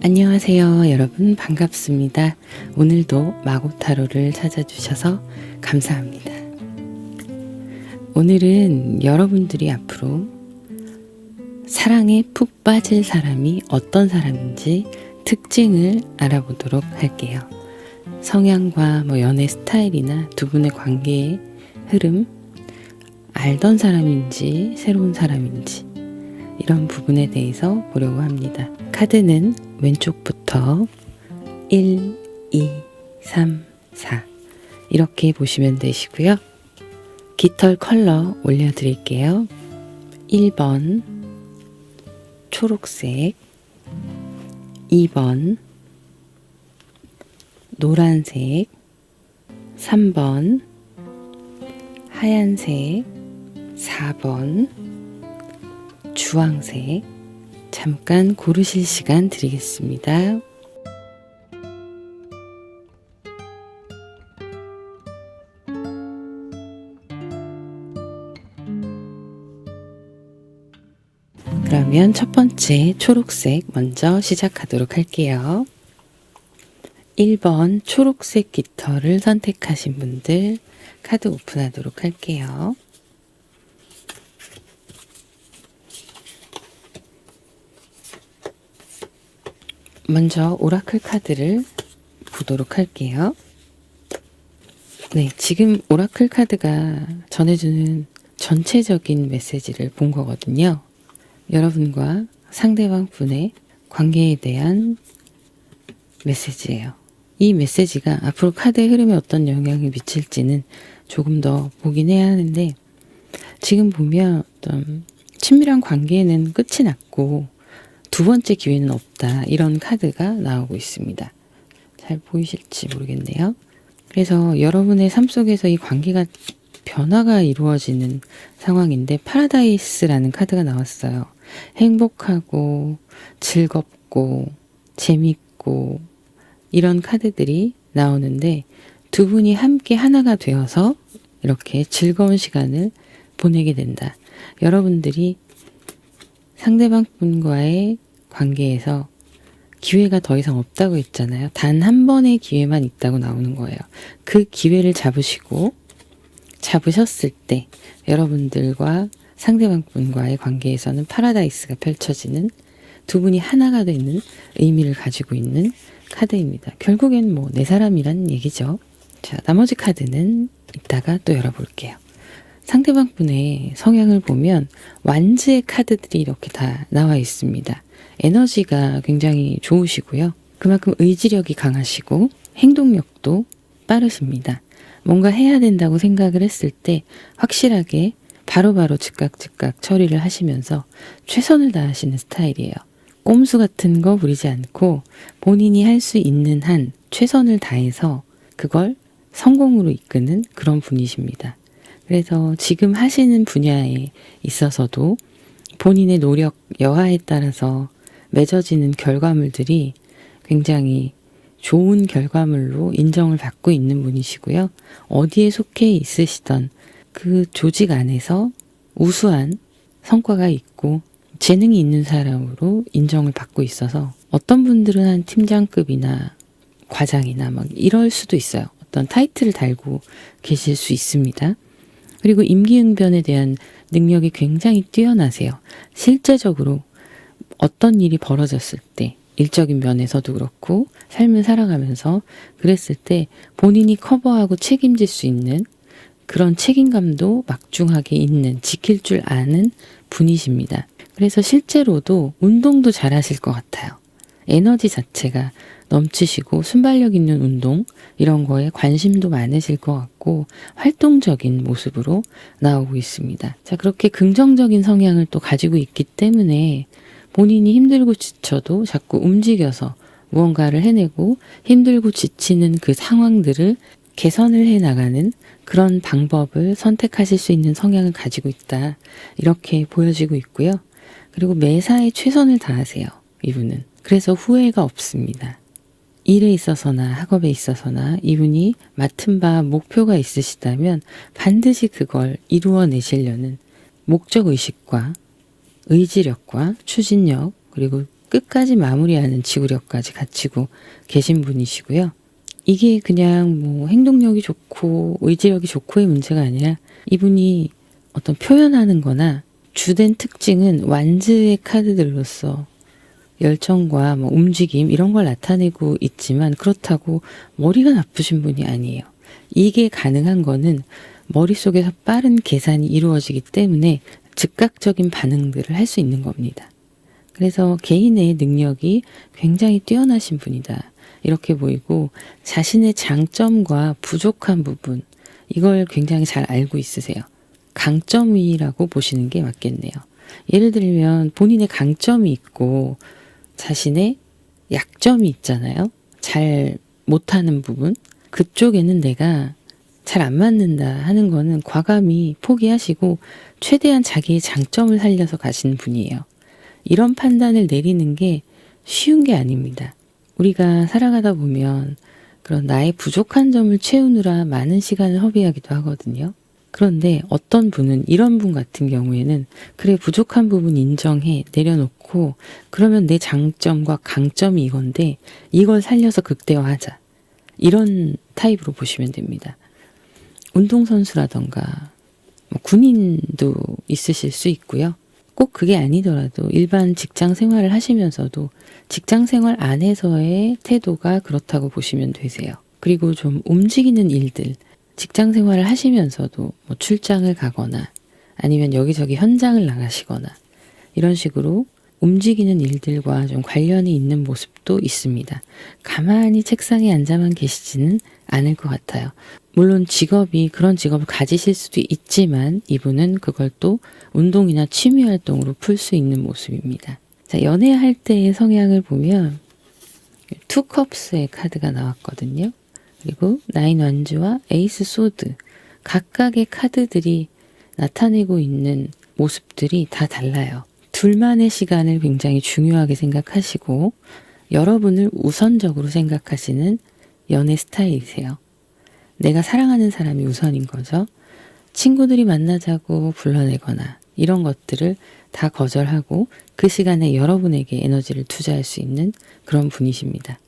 안녕하세요 여러분, 반갑습니다. 오늘도 마고타로를 찾아주셔서 감사합니다. 오늘은 여러분들이 앞으로 사랑에 푹 빠질 사람이 어떤 사람인지 특징을 알아보도록 할게요. 성향과 연애 스타일이나 두 분의 관계의 흐름, 알던 사람인지 새로운 사람인지 이런 부분에 대해서 보려고 합니다. 카드는 왼쪽부터 1, 2, 3, 4 이렇게 보시면 되시고요. 깃털 컬러 올려드릴게요. 1번 초록색, 2번 노란색, 3번 하얀색, 4번 주황색. 잠깐 고르실 시간 드리겠습니다. 그러면 첫 번째 초록색 먼저 시작하도록 할게요. 1번 초록색 깃털을 선택하신 분들 카드 오픈하도록 할게요. 먼저 오라클 카드를 보도록 할게요. 네, 지금 오라클 카드가 전해주는 전체적인 메시지를 본 거거든요. 여러분과 상대방 분의 관계에 대한 메시지예요. 이 메시지가 앞으로 카드의 흐름에 어떤 영향을 미칠지는 조금 더 보긴 해야 하는데, 지금 보면 어떤 친밀한 관계에는 끝이 났고 두 번째 기회는 없다, 이런 카드가 나오고 있습니다. 잘 보이실지 모르겠네요. 그래서 여러분의 삶 속에서 이 관계가 변화가 이루어지는 상황인데, 파라다이스라는 카드가 나왔어요. 행복하고 즐겁고 재밌고 이런 카드들이 나오는데, 두 분이 함께 하나가 되어서 이렇게 즐거운 시간을 보내게 된다. 여러분들이 상대방 분과의 관계에서 기회가 더 이상 없다고 했잖아요. 단 한 번의 기회만 있다고 나오는 거예요. 그 기회를 잡으셨을 때 여러분들과 상대방 분과의 관계에서는 파라다이스가 펼쳐지는, 두 분이 하나가 되는 의미를 가지고 있는 카드입니다. 결국엔 뭐 내 사람이란 얘기죠. 자, 나머지 카드는 이따가 또 열어볼게요. 상대방 분의 성향을 보면 완즈의 카드들이 이렇게 다 나와 있습니다. 에너지가 굉장히 좋으시고요. 그만큼 의지력이 강하시고 행동력도 빠르십니다. 뭔가 해야 된다고 생각을 했을 때 확실하게 바로바로 즉각 처리를 하시면서 최선을 다하시는 스타일이에요. 꼼수 같은 거 부리지 않고 본인이 할 수 있는 한 최선을 다해서 그걸 성공으로 이끄는 그런 분이십니다. 그래서 지금 하시는 분야에 있어서도 본인의 노력, 여하에 따라서 맺어지는 결과물들이 굉장히 좋은 결과물로 인정을 받고 있는 분이시고요. 어디에 속해 있으시던 그 조직 안에서 우수한 성과가 있고 재능이 있는 사람으로 인정을 받고 있어서, 어떤 분들은 한 팀장급이나 과장이나 막 이럴 수도 있어요. 어떤 타이틀을 달고 계실 수 있습니다. 그리고 임기응변에 대한 능력이 굉장히 뛰어나세요. 실제적으로 어떤 일이 벌어졌을 때, 일적인 면에서도 그렇고 삶을 살아가면서 그랬을 때 본인이 커버하고 책임질 수 있는 그런 책임감도 막중하게 있는, 지킬 줄 아는 분이십니다. 그래서 실제로도 운동도 잘하실 것 같아요. 에너지 자체가 넘치시고 순발력 있는 운동, 이런 거에 관심도 많으실 것 같고 활동적인 모습으로 나오고 있습니다. 자, 그렇게 긍정적인 성향을 또 가지고 있기 때문에 본인이 힘들고 지쳐도 자꾸 움직여서 무언가를 해내고, 힘들고 지치는 그 상황들을 개선을 해나가는 그런 방법을 선택하실 수 있는 성향을 가지고 있다, 이렇게 보여지고 있고요. 그리고 매사에 최선을 다하세요, 이분은. 그래서 후회가 없습니다. 일에 있어서나 학업에 있어서나 이분이 맡은 바 목표가 있으시다면 반드시 그걸 이루어내시려는 목적의식과 의지력과 추진력, 그리고 끝까지 마무리하는 지구력까지 갖추고 계신 분이시고요. 이게 그냥 뭐 행동력이 좋고 의지력이 좋고의 문제가 아니라, 이분이 어떤 표현하는 거나 주된 특징은 완즈의 카드들로서 열정과 뭐 움직임, 이런 걸 나타내고 있지만, 그렇다고 머리가 나쁘신 분이 아니에요. 이게 가능한 거는 머릿속에서 빠른 계산이 이루어지기 때문에 즉각적인 반응들을 할 수 있는 겁니다. 그래서 개인의 능력이 굉장히 뛰어나신 분이다, 이렇게 보이고, 자신의 장점과 부족한 부분, 이걸 굉장히 잘 알고 있으세요. 강점이라고 보시는 게 맞겠네요. 예를 들면 본인의 강점이 있고 자신의 약점이 있잖아요. 잘 못하는 부분, 그쪽에는 내가 잘 안 맞는다 하는 거는 과감히 포기하시고 최대한 자기의 장점을 살려서 가시는 분이에요. 이런 판단을 내리는 게 쉬운 게 아닙니다. 우리가 살아가다 보면 그런 나의 부족한 점을 채우느라 많은 시간을 허비하기도 하거든요. 그런데 어떤 분은, 이런 분 같은 경우에는 그래, 부족한 부분 인정해, 내려놓고 그러면 내 장점과 강점이 이건데 이걸 살려서 극대화하자, 이런 타입으로 보시면 됩니다. 운동선수라던가 뭐 군인도 있으실 수 있고요. 꼭 그게 아니더라도 일반 직장 생활을 하시면서도 직장 생활 안에서의 태도가 그렇다고 보시면 되세요. 그리고 좀 움직이는 일들, 직장 생활을 하시면서도 뭐 출장을 가거나 아니면 여기저기 현장을 나가시거나 이런 식으로 움직이는 일들과 좀 관련이 있는 모습도 있습니다. 가만히 책상에 앉아만 계시지는 않을 것 같아요. 물론 직업이 그런 직업을 가지실 수도 있지만 이분은 그걸 또 운동이나 취미 활동으로 풀 수 있는 모습입니다. 자, 연애할 때의 성향을 보면 투 컵스의 카드가 나왔거든요. 그리고 나인 완주와 에이스 소드, 각각의 카드들이 나타내고 있는 모습들이 다 달라요. 둘만의 시간을 굉장히 중요하게 생각하시고 여러분을 우선적으로 생각하시는 연애 스타일이세요. 내가 사랑하는 사람이 우선인 거죠. 친구들이 만나자고 불러내거나 이런 것들을 다 거절하고 그 시간에 여러분에게 에너지를 투자할 수 있는 그런 분이십니다.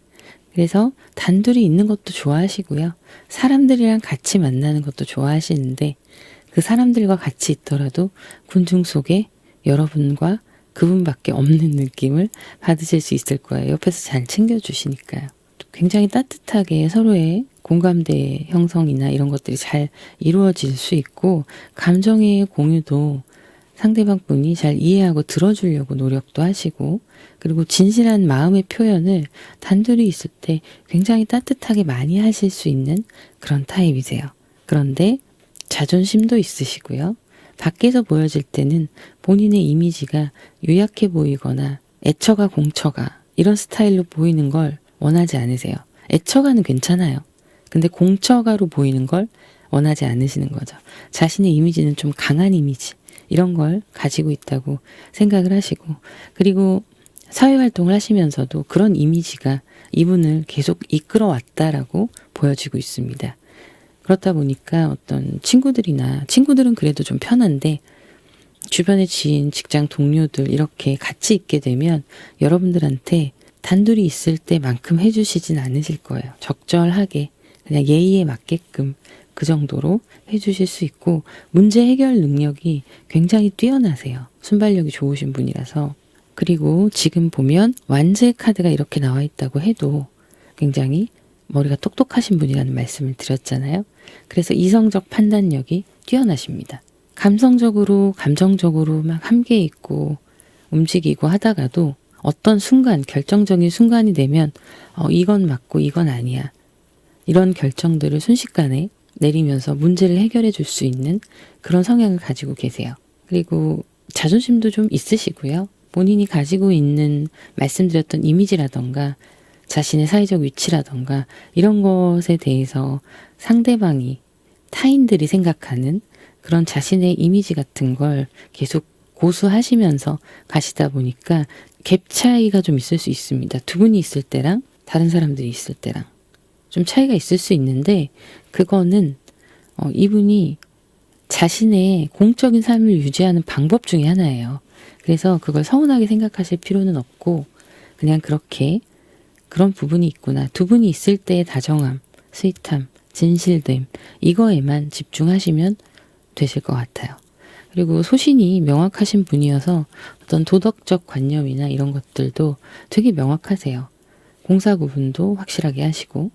그래서 단둘이 있는 것도 좋아하시고요. 사람들이랑 같이 만나는 것도 좋아하시는데 그 사람들과 같이 있더라도 군중 속에 여러분과 그분밖에 없는 느낌을 받으실 수 있을 거예요. 옆에서 잘 챙겨주시니까요. 굉장히 따뜻하게 서로의 공감대 형성이나 이런 것들이 잘 이루어질 수 있고 감정의 공유도 상대방 분이 잘 이해하고 들어주려고 노력도 하시고 그리고 진실한 마음의 표현을 단둘이 있을 때 굉장히 따뜻하게 많이 하실 수 있는 그런 타입이세요. 그런데 자존심도 있으시고요. 밖에서 보여질 때는 본인의 이미지가 유약해 보이거나 애처가 공처가 이런 스타일로 보이는 걸 원하지 않으세요. 애처가는 괜찮아요. 근데 공처가로 보이는 걸 원하지 않으시는 거죠. 자신의 이미지는 좀 강한 이미지 이런 걸 가지고 있다고 생각을 하시고 그리고 사회활동을 하시면서도 그런 이미지가 이분을 계속 이끌어왔다라고 보여지고 있습니다. 그렇다 보니까 어떤 친구들은 그래도 좀 편한데 주변의 지인, 직장 동료들 이렇게 같이 있게 되면 여러분들한테 단둘이 있을 때만큼 해주시진 않으실 거예요. 적절하게 그냥 예의에 맞게끔 그 정도로 해주실 수 있고 문제 해결 능력이 굉장히 뛰어나세요. 순발력이 좋으신 분이라서. 그리고 지금 보면 완제 카드가 이렇게 나와 있다고 해도 굉장히 머리가 똑똑하신 분이라는 말씀을 드렸잖아요. 그래서 이성적 판단력이 뛰어나십니다. 감성적으로, 감정적으로 막 함께 있고 움직이고 하다가도 어떤 순간, 결정적인 순간이 되면 이건 맞고 이건 아니야. 이런 결정들을 순식간에 내리면서 문제를 해결해 줄 수 있는 그런 성향을 가지고 계세요. 그리고 자존심도 좀 있으시고요. 본인이 가지고 있는 말씀드렸던 이미지라던가 자신의 사회적 위치라던가 이런 것에 대해서 상대방이 타인들이 생각하는 그런 자신의 이미지 같은 걸 계속 고수하시면서 가시다 보니까 갭 차이가 좀 있을 수 있습니다. 두 분이 있을 때랑 다른 사람들이 있을 때랑 좀 차이가 있을 수 있는데 그거는 이분이 자신의 공적인 삶을 유지하는 방법 중에 하나예요. 그래서 그걸 서운하게 생각하실 필요는 없고 그냥 그렇게 그런 부분이 있구나. 두 분이 있을 때의 다정함, 스윗함, 진실됨 이거에만 집중하시면 되실 것 같아요. 그리고 소신이 명확하신 분이어서 어떤 도덕적 관념이나 이런 것들도 되게 명확하세요. 공사 구분도 확실하게 하시고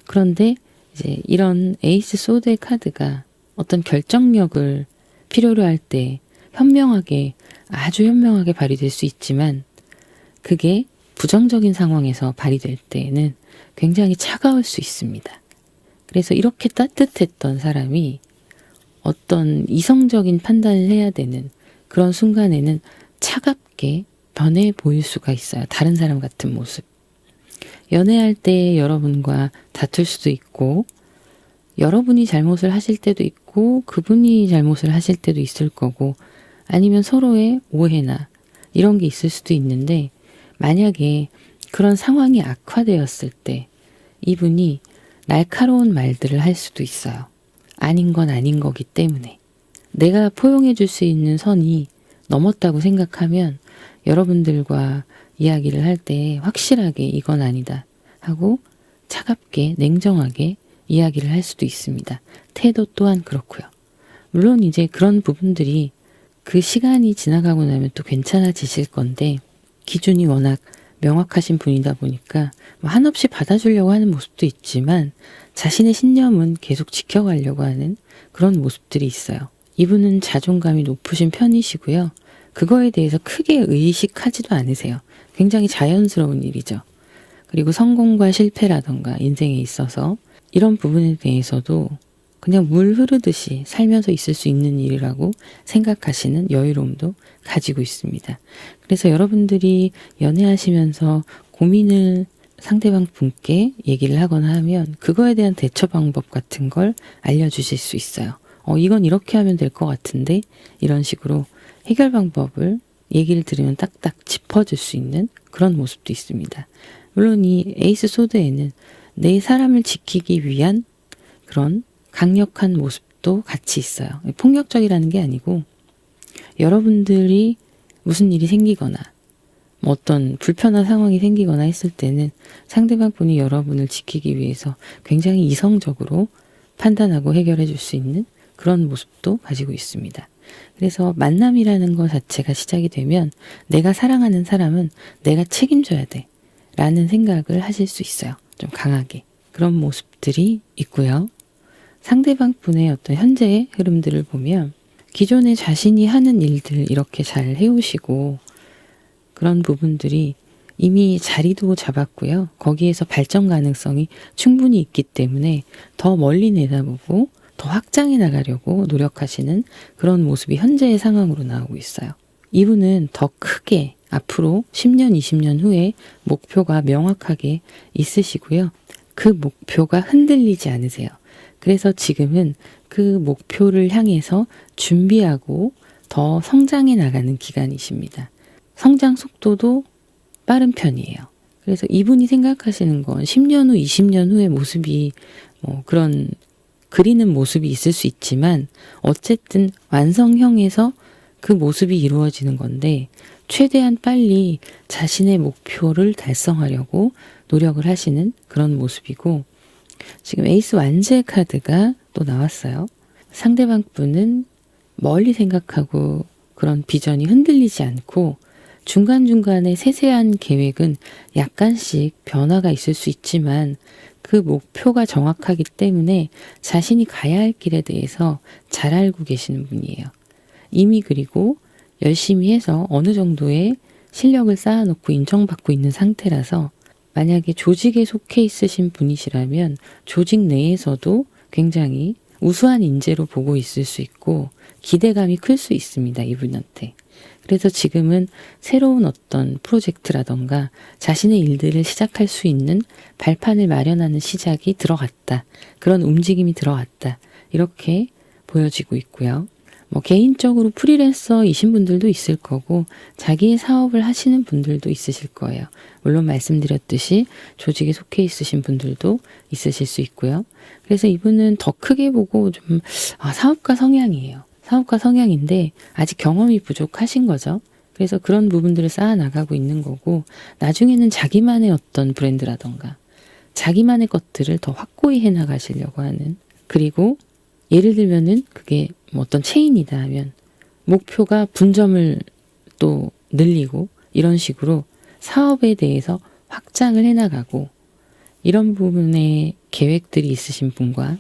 그런데 이제 이런 에이스 소드의 카드가 어떤 결정력을 필요로 할 때 아주 현명하게 발휘될 수 있지만 그게 부정적인 상황에서 발휘될 때는 굉장히 차가울 수 있습니다. 그래서 이렇게 따뜻했던 사람이 어떤 이성적인 판단을 해야 되는 그런 순간에는 차갑게 변해 보일 수가 있어요. 다른 사람 같은 모습. 연애할 때 여러분과 다툴 수도 있고 여러분이 잘못을 하실 때도 있고 그분이 잘못을 하실 때도 있을 거고 아니면 서로의 오해나 이런 게 있을 수도 있는데 만약에 그런 상황이 악화되었을 때 이분이 날카로운 말들을 할 수도 있어요. 아닌 건 아닌 거기 때문에. 내가 포용해 줄 수 있는 선이 넘었다고 생각하면 여러분들과 이야기를 할 때 확실하게 이건 아니다 하고 차갑게 냉정하게 이야기를 할 수도 있습니다. 태도 또한 그렇고요. 물론 이제 그런 부분들이 그 시간이 지나가고 나면 또 괜찮아지실 건데 기준이 워낙 명확하신 분이다 보니까 한없이 받아주려고 하는 모습도 있지만 자신의 신념은 계속 지켜가려고 하는 그런 모습들이 있어요. 이분은 자존감이 높으신 편이시고요. 그거에 대해서 크게 의식하지도 않으세요. 굉장히 자연스러운 일이죠. 그리고 성공과 실패라던가 인생에 있어서 이런 부분에 대해서도 그냥 물 흐르듯이 살면서 있을 수 있는 일이라고 생각하시는 여유로움도 가지고 있습니다. 그래서 여러분들이 연애하시면서 고민을 상대방 분께 얘기를 하거나 하면 그거에 대한 대처 방법 같은 걸 알려주실 수 있어요. 이건 이렇게 하면 될 것 같은데 이런 식으로 해결 방법을 얘기를 들으면 딱딱 짚어줄 수 있는 그런 모습도 있습니다. 물론 이 에이스 소드에는 내 사람을 지키기 위한 그런 강력한 모습도 같이 있어요. 폭력적이라는 게 아니고 여러분들이 무슨 일이 생기거나 어떤 불편한 상황이 생기거나 했을 때는 상대방 분이 여러분을 지키기 위해서 굉장히 이성적으로 판단하고 해결해 줄 수 있는 그런 모습도 가지고 있습니다. 그래서 만남이라는 것 자체가 시작이 되면 내가 사랑하는 사람은 내가 책임져야 돼 라는 생각을 하실 수 있어요. 좀 강하게. 그런 모습들이 있고요. 상대방 분의 어떤 현재의 흐름들을 보면 기존에 자신이 하는 일들 이렇게 잘 해오시고 그런 부분들이 이미 자리도 잡았고요. 거기에서 발전 가능성이 충분히 있기 때문에 더 멀리 내다보고 더 확장해 나가려고 노력하시는 그런 모습이 현재의 상황으로 나오고 있어요. 이분은 더 크게 앞으로 10년, 20년 후에 목표가 명확하게 있으시고요. 그 목표가 흔들리지 않으세요. 그래서 지금은 그 목표를 향해서 준비하고 더 성장해 나가는 기간이십니다. 성장 속도도 빠른 편이에요. 그래서 이분이 생각하시는 건 10년 후, 20년 후의 모습이 그런 그리는 모습이 있을 수 있지만 어쨌든 완성형에서 그 모습이 이루어지는 건데 최대한 빨리 자신의 목표를 달성하려고 노력을 하시는 그런 모습이고 지금 에이스 완제 카드가 또 나왔어요. 상대방 분은 멀리 생각하고 그런 비전이 흔들리지 않고 중간중간에 세세한 계획은 약간씩 변화가 있을 수 있지만 그 목표가 정확하기 때문에 자신이 가야 할 길에 대해서 잘 알고 계시는 분이에요. 이미 그리고 열심히 해서 어느 정도의 실력을 쌓아놓고 인정받고 있는 상태라서 만약에 조직에 속해 있으신 분이시라면 조직 내에서도 굉장히 우수한 인재로 보고 있을 수 있고 기대감이 클 수 있습니다. 이분한테. 그래서 지금은 새로운 어떤 프로젝트라던가 자신의 일들을 시작할 수 있는 발판을 마련하는 시작이 들어갔다. 그런 움직임이 들어갔다. 이렇게 보여지고 있고요. 개인적으로 프리랜서이신 분들도 있을 거고 자기의 사업을 하시는 분들도 있으실 거예요. 물론 말씀드렸듯이 조직에 속해 있으신 분들도 있으실 수 있고요. 그래서 이분은 더 크게 보고 좀 사업가 성향이에요. 사업가 성향인데 아직 경험이 부족하신 거죠. 그래서 그런 부분들을 쌓아나가고 있는 거고 나중에는 자기만의 어떤 브랜드라던가 자기만의 것들을 더 확고히 해나가시려고 하는 그리고 예를 들면은 그게 어떤 체인이다 하면 목표가 분점을 또 늘리고 이런 식으로 사업에 대해서 확장을 해나가고 이런 부분에 계획들이 있으신 분과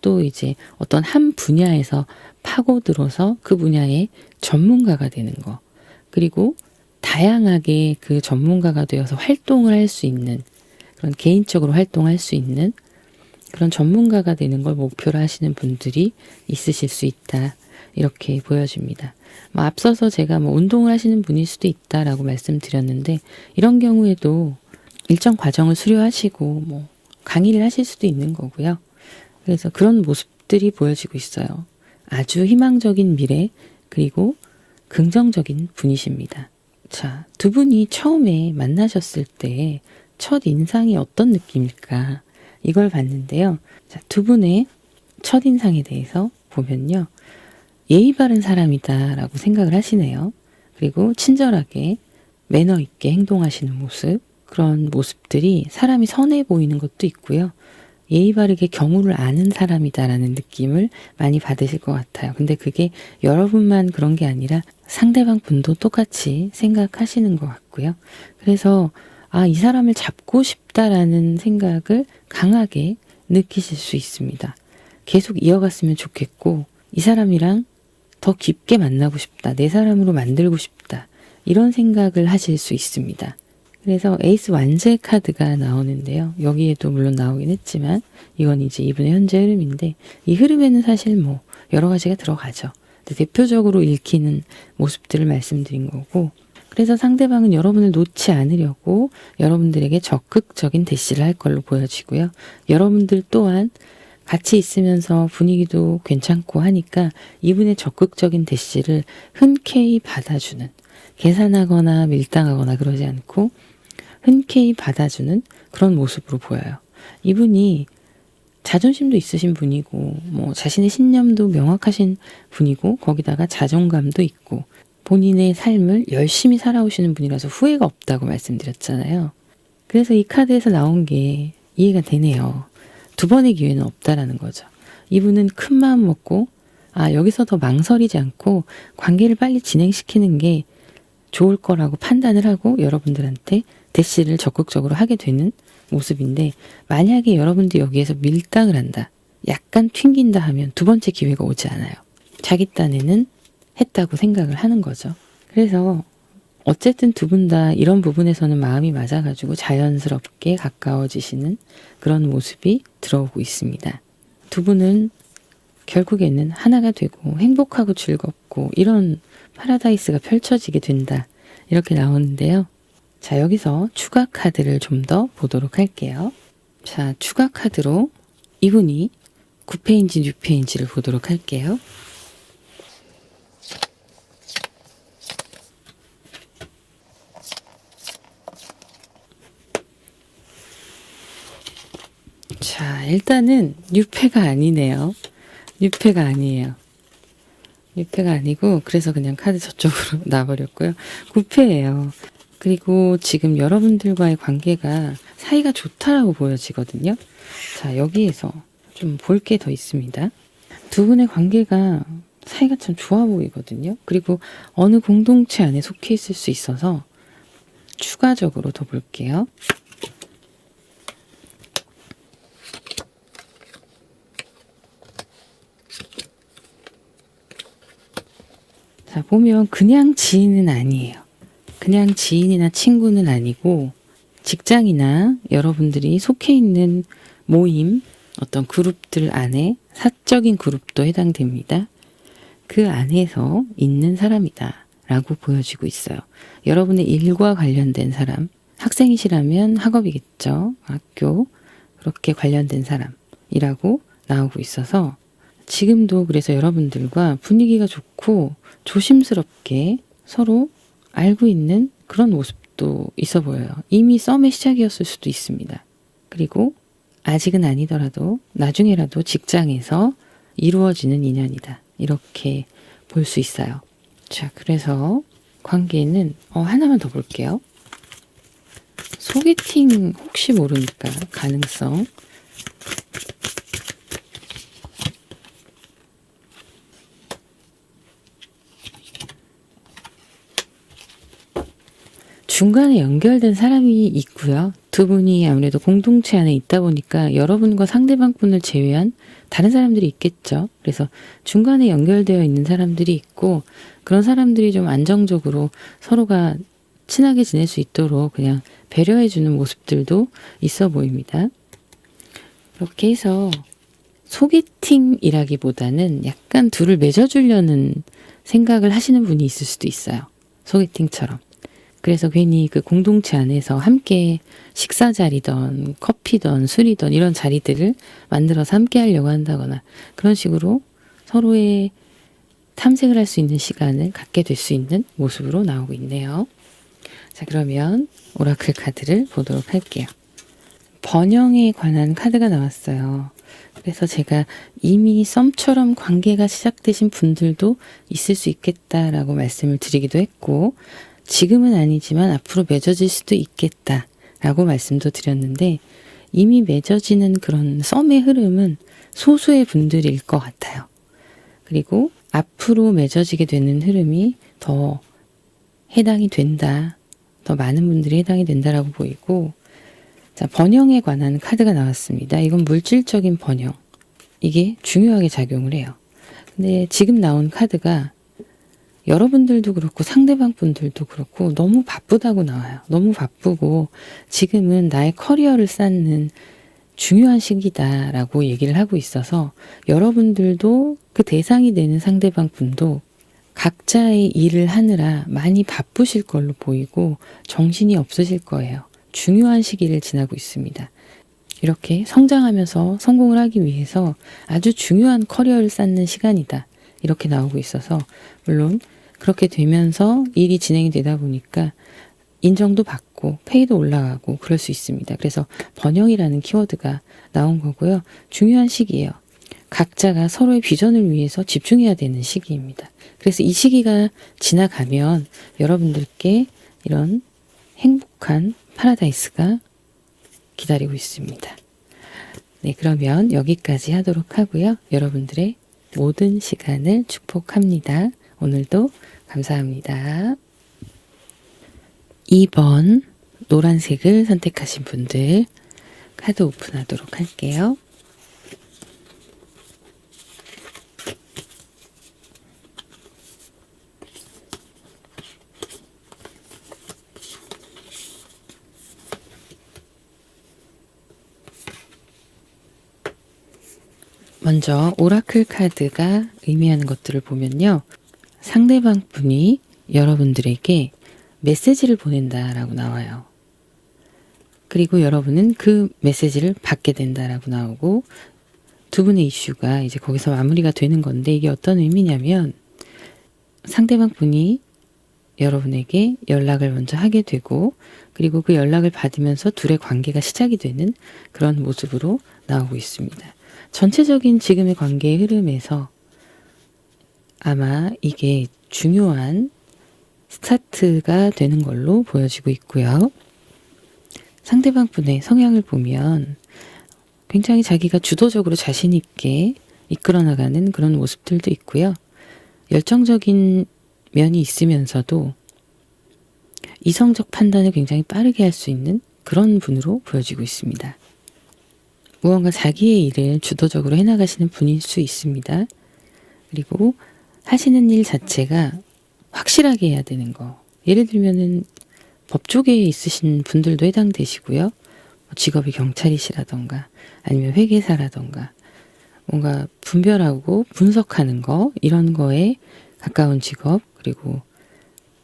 또 이제 어떤 한 분야에서 파고들어서 그 분야의 전문가가 되는 거 그리고 다양하게 그 전문가가 되어서 활동을 할 수 있는 그런 개인적으로 활동할 수 있는 그런 전문가가 되는 걸 목표로 하시는 분들이 있으실 수 있다. 이렇게 보여집니다. 앞서서 제가 운동을 하시는 분일 수도 있다라고 말씀드렸는데 이런 경우에도 일정 과정을 수료하시고 강의를 하실 수도 있는 거고요. 그래서 그런 모습들이 보여지고 있어요. 아주 희망적인 미래 그리고 긍정적인 분이십니다. 자, 두 분이 처음에 만나셨을 때 첫 인상이 어떤 느낌일까? 이걸 봤는데요. 자, 두 분의 첫인상에 대해서 보면요. 예의 바른 사람이다 라고 생각을 하시네요. 그리고 친절하게 매너 있게 행동하시는 모습 그런 모습들이 사람이 선해 보이는 것도 있고요. 예의 바르게 경우를 아는 사람이다라는 느낌을 많이 받으실 것 같아요. 근데 그게 여러분만 그런 게 아니라 상대방 분도 똑같이 생각하시는 것 같고요. 그래서 이 사람을 잡고 싶다라는 생각을 강하게 느끼실 수 있습니다. 계속 이어갔으면 좋겠고, 이 사람이랑 더 깊게 만나고 싶다, 내 사람으로 만들고 싶다, 이런 생각을 하실 수 있습니다. 그래서 에이스 완제 카드가 나오는데요. 여기에도 물론 나오긴 했지만 이건 이제 이분의 현재 흐름인데, 이 흐름에는 사실 뭐 여러 가지가 들어가죠. 근데 대표적으로 읽히는 모습들을 말씀드린 거고, 그래서 상대방은 여러분을 놓지 않으려고 여러분들에게 적극적인 대시를 할 걸로 보여지고요. 여러분들 또한 같이 있으면서 분위기도 괜찮고 하니까 이분의 적극적인 대시를 흔쾌히 받아주는, 계산하거나 밀당하거나 그러지 않고 흔쾌히 받아주는 그런 모습으로 보여요. 이분이 자존심도 있으신 분이고, 뭐 자신의 신념도 명확하신 분이고, 거기다가 자존감도 있고, 본인의 삶을 열심히 살아오시는 분이라서 후회가 없다고 말씀드렸잖아요. 그래서 이 카드에서 나온 게 이해가 되네요. 두 번의 기회는 없다라는 거죠. 이분은 큰 마음 먹고, 여기서 더 망설이지 않고 관계를 빨리 진행시키는 게 좋을 거라고 판단을 하고 여러분들한테 대시를 적극적으로 하게 되는 모습인데, 만약에 여러분들이 여기에서 밀당을 한다, 약간 튕긴다 하면 두 번째 기회가 오지 않아요. 자기 딴에는 했다고 생각을 하는 거죠. 그래서 어쨌든 두 분 다 이런 부분에서는 마음이 맞아가지고 자연스럽게 가까워지시는 그런 모습이 들어오고 있습니다. 두 분은 결국에는 하나가 되고 행복하고 즐겁고 이런 파라다이스가 펼쳐지게 된다, 이렇게 나오는데요. 자, 여기서 추가 카드를 좀 더 보도록 할게요. 자, 추가 카드로 이분이 9패인지 6패인지를 보도록 할게요. 자, 일단은 6패가 아니네요. 6패가 아니에요. 6패가 아니고, 그래서 그냥 카드 저쪽으로 놔버렸고요. 9패예요. 그리고 지금 여러분들과의 관계가 사이가 좋다라고 보여지거든요. 자, 여기에서 좀 볼 게 더 있습니다. 두 분의 관계가 사이가 참 좋아 보이거든요. 그리고 어느 공동체 안에 속해 있을 수 있어서 추가적으로 더 볼게요. 자, 보면 그냥 지인은 아니에요. 그냥 지인이나 친구는 아니고 직장이나 여러분들이 속해 있는 모임, 어떤 그룹들 안에 사적인 그룹도 해당됩니다. 그 안에서 있는 사람이다 라고 보여지고 있어요. 여러분의 일과 관련된 사람, 학생이시라면 학업이겠죠. 학교, 그렇게 관련된 사람이라고 나오고 있어서 지금도 그래서 여러분들과 분위기가 좋고 조심스럽게 서로 알고 있는 그런 모습도 있어 보여요. 이미 썸의 시작이었을 수도 있습니다. 그리고 아직은 아니더라도 나중에라도 직장에서 이루어지는 인연이다, 이렇게 볼 수 있어요. 자, 그래서 관계는 하나만 더 볼게요. 소개팅 혹시 모르니까 가능성. 중간에 연결된 사람이 있고요. 두 분이 아무래도 공동체 안에 있다 보니까 여러분과 상대방 분을 제외한 다른 사람들이 있겠죠. 그래서 중간에 연결되어 있는 사람들이 있고, 그런 사람들이 좀 안정적으로 서로가 친하게 지낼 수 있도록 그냥 배려해주는 모습들도 있어 보입니다. 그렇게 해서 소개팅이라기보다는 약간 둘을 맺어주려는 생각을 하시는 분이 있을 수도 있어요. 소개팅처럼. 그래서 괜히 그 공동체 안에서 함께 식사 자리든 커피든 술이든 이런 자리들을 만들어서 함께 하려고 한다거나 그런 식으로 서로의 탐색을 할 수 있는 시간을 갖게 될 수 있는 모습으로 나오고 있네요. 자, 그러면 오라클 카드를 보도록 할게요. 번영에 관한 카드가 나왔어요. 그래서 제가 이미 썸처럼 관계가 시작되신 분들도 있을 수 있겠다라고 말씀을 드리기도 했고, 지금은 아니지만 앞으로 맺어질 수도 있겠다라고 말씀도 드렸는데, 이미 맺어지는 그런 썸의 흐름은 소수의 분들일 것 같아요. 그리고 앞으로 맺어지게 되는 흐름이 더 해당이 된다. 더 많은 분들이 해당이 된다라고 보이고, 자, 번영에 관한 카드가 나왔습니다. 이건 물질적인 번영. 이게 중요하게 작용을 해요. 근데 지금 나온 카드가 여러분들도 그렇고 상대방 분들도 그렇고 너무 바쁘다고 나와요. 너무 바쁘고 지금은 나의 커리어를 쌓는 중요한 시기다라고 얘기를 하고 있어서 여러분들도 그 대상이 되는 상대방 분도 각자의 일을 하느라 많이 바쁘실 걸로 보이고 정신이 없으실 거예요. 중요한 시기를 지나고 있습니다. 이렇게 성장하면서 성공을 하기 위해서 아주 중요한 커리어를 쌓는 시간이다. 이렇게 나오고 있어서 물론 그렇게 되면서 일이 진행이 되다 보니까 인정도 받고 페이도 올라가고 그럴 수 있습니다. 그래서 번영이라는 키워드가 나온 거고요. 중요한 시기예요. 각자가 서로의 비전을 위해서 집중해야 되는 시기입니다. 그래서 이 시기가 지나가면 여러분들께 이런 행복한 파라다이스가 기다리고 있습니다. 네, 그러면 여기까지 하도록 하고요. 여러분들의 모든 시간을 축복합니다. 오늘도 감사합니다. 2번 노란색을 선택하신 분들 카드 오픈하도록 할게요. 먼저 오라클 카드가 의미하는 것들을 보면요. 상대방 분이 여러분들에게 메시지를 보낸다라고 나와요. 그리고 여러분은 그 메시지를 받게 된다라고 나오고 두 분의 이슈가 이제 거기서 마무리가 되는 건데 이게 어떤 의미냐면 상대방 분이 여러분에게 연락을 먼저 하게 되고 그리고 그 연락을 받으면서 둘의 관계가 시작이 되는 그런 모습으로 나오고 있습니다. 전체적인 지금의 관계의 흐름에서 아마 이게 중요한 스타트가 되는 걸로 보여지고 있고요. 상대방 분의 성향을 보면 굉장히 자기가 주도적으로 자신 있게 이끌어 나가는 그런 모습들도 있고요. 열정적인 면이 있으면서도 이성적 판단을 굉장히 빠르게 할 수 있는 그런 분으로 보여지고 있습니다. 무언가 자기의 일을 주도적으로 해나가시는 분일 수 있습니다. 그리고 하시는 일 자체가 확실하게 해야 되는 거. 예를 들면은 법 쪽에 있으신 분들도 해당되시고요. 직업이 경찰이시라던가 아니면 회계사라던가 뭔가 분별하고 분석하는 거 이런 거에 가까운 직업 그리고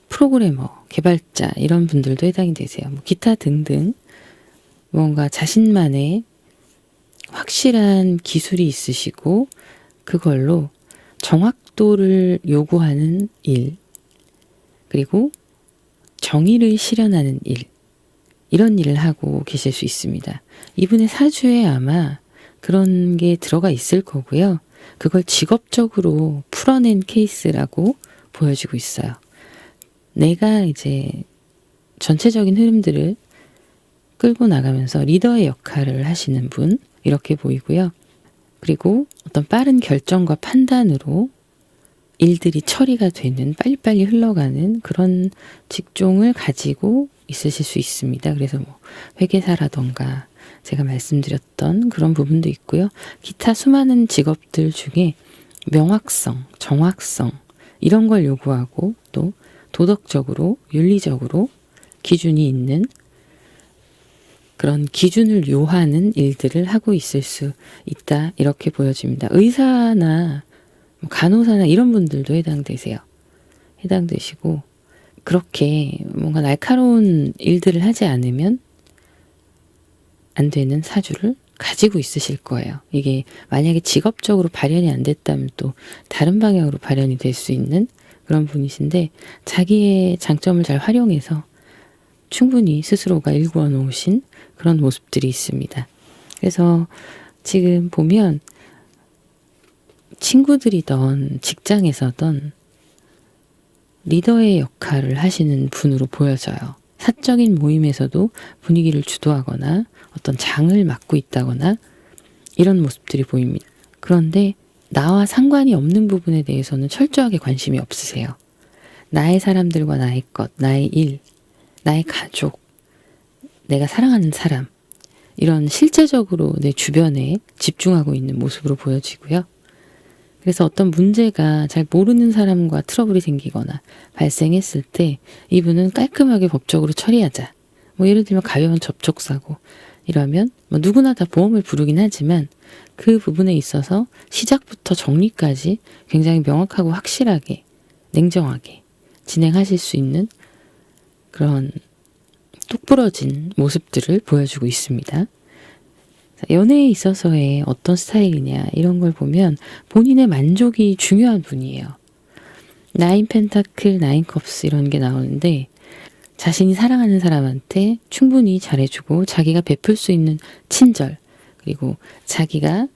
프로그래머, 개발자 이런 분들도 해당이 되세요. 뭐 기타 등등 뭔가 자신만의 확실한 기술이 있으시고 그걸로 정확도를 요구하는 일 그리고 정의를 실현하는 일 이런 일을 하고 계실 수 있습니다. 이분의 사주에 아마 그런 게 들어가 있을 거고요. 그걸 직업적으로 풀어낸 케이스라고 보여지고 있어요. 내가 이제 전체적인 흐름들을 끌고 나가면서 리더의 역할을 하시는 분 이렇게 보이고요. 그리고 어떤 빠른 결정과 판단으로 일들이 처리가 되는 빨리빨리 흘러가는 그런 직종을 가지고 있으실 수 있습니다. 그래서 뭐 회계사라던가 제가 말씀드렸던 그런 부분도 있고요. 기타 수많은 직업들 중에 명확성, 정확성 이런 걸 요구하고 또 도덕적으로, 윤리적으로 기준이 있는 그런 기준을 요하는 일들을 하고 있을 수 있다. 이렇게 보여집니다. 의사나 간호사나 이런 분들도 해당되세요. 해당되시고 그렇게 뭔가 날카로운 일들을 하지 않으면 안 되는 사주를 가지고 있으실 거예요. 이게 만약에 직업적으로 발현이 안 됐다면 또 다른 방향으로 발현이 될 수 있는 그런 분이신데 자기의 장점을 잘 활용해서 충분히 스스로가 일구어 놓으신 그런 모습들이 있습니다. 그래서 지금 보면 친구들이던 직장에서던 리더의 역할을 하시는 분으로 보여져요. 사적인 모임에서도 분위기를 주도하거나 어떤 장을 맡고 있다거나 이런 모습들이 보입니다. 그런데 나와 상관이 없는 부분에 대해서는 철저하게 관심이 없으세요. 나의 사람들과 나의 것, 나의 일, 나의 가족, 내가 사랑하는 사람, 이런 실제적으로 내 주변에 집중하고 있는 모습으로 보여지고요. 그래서 어떤 문제가 잘 모르는 사람과 트러블이 생기거나 발생했을 때 이분은 깔끔하게 법적으로 처리하자. 뭐 예를 들면 가벼운 접촉사고 이러면 뭐 누구나 다 보험을 부르긴 하지만 그 부분에 있어서 시작부터 정리까지 굉장히 명확하고 확실하게 냉정하게 진행하실 수 있는 그런 똑부러진 모습들을 보여주고 있습니다. 연애에 있어서의 어떤 스타일이냐 이런 걸 보면 본인의 만족이 중요한 분이에요. 나인 펜타클, 나인 컵스 이런 게 나오는데 자신이 사랑하는 사람한테 충분히 잘해주고 자기가 베풀 수 있는 친절 그리고 자기가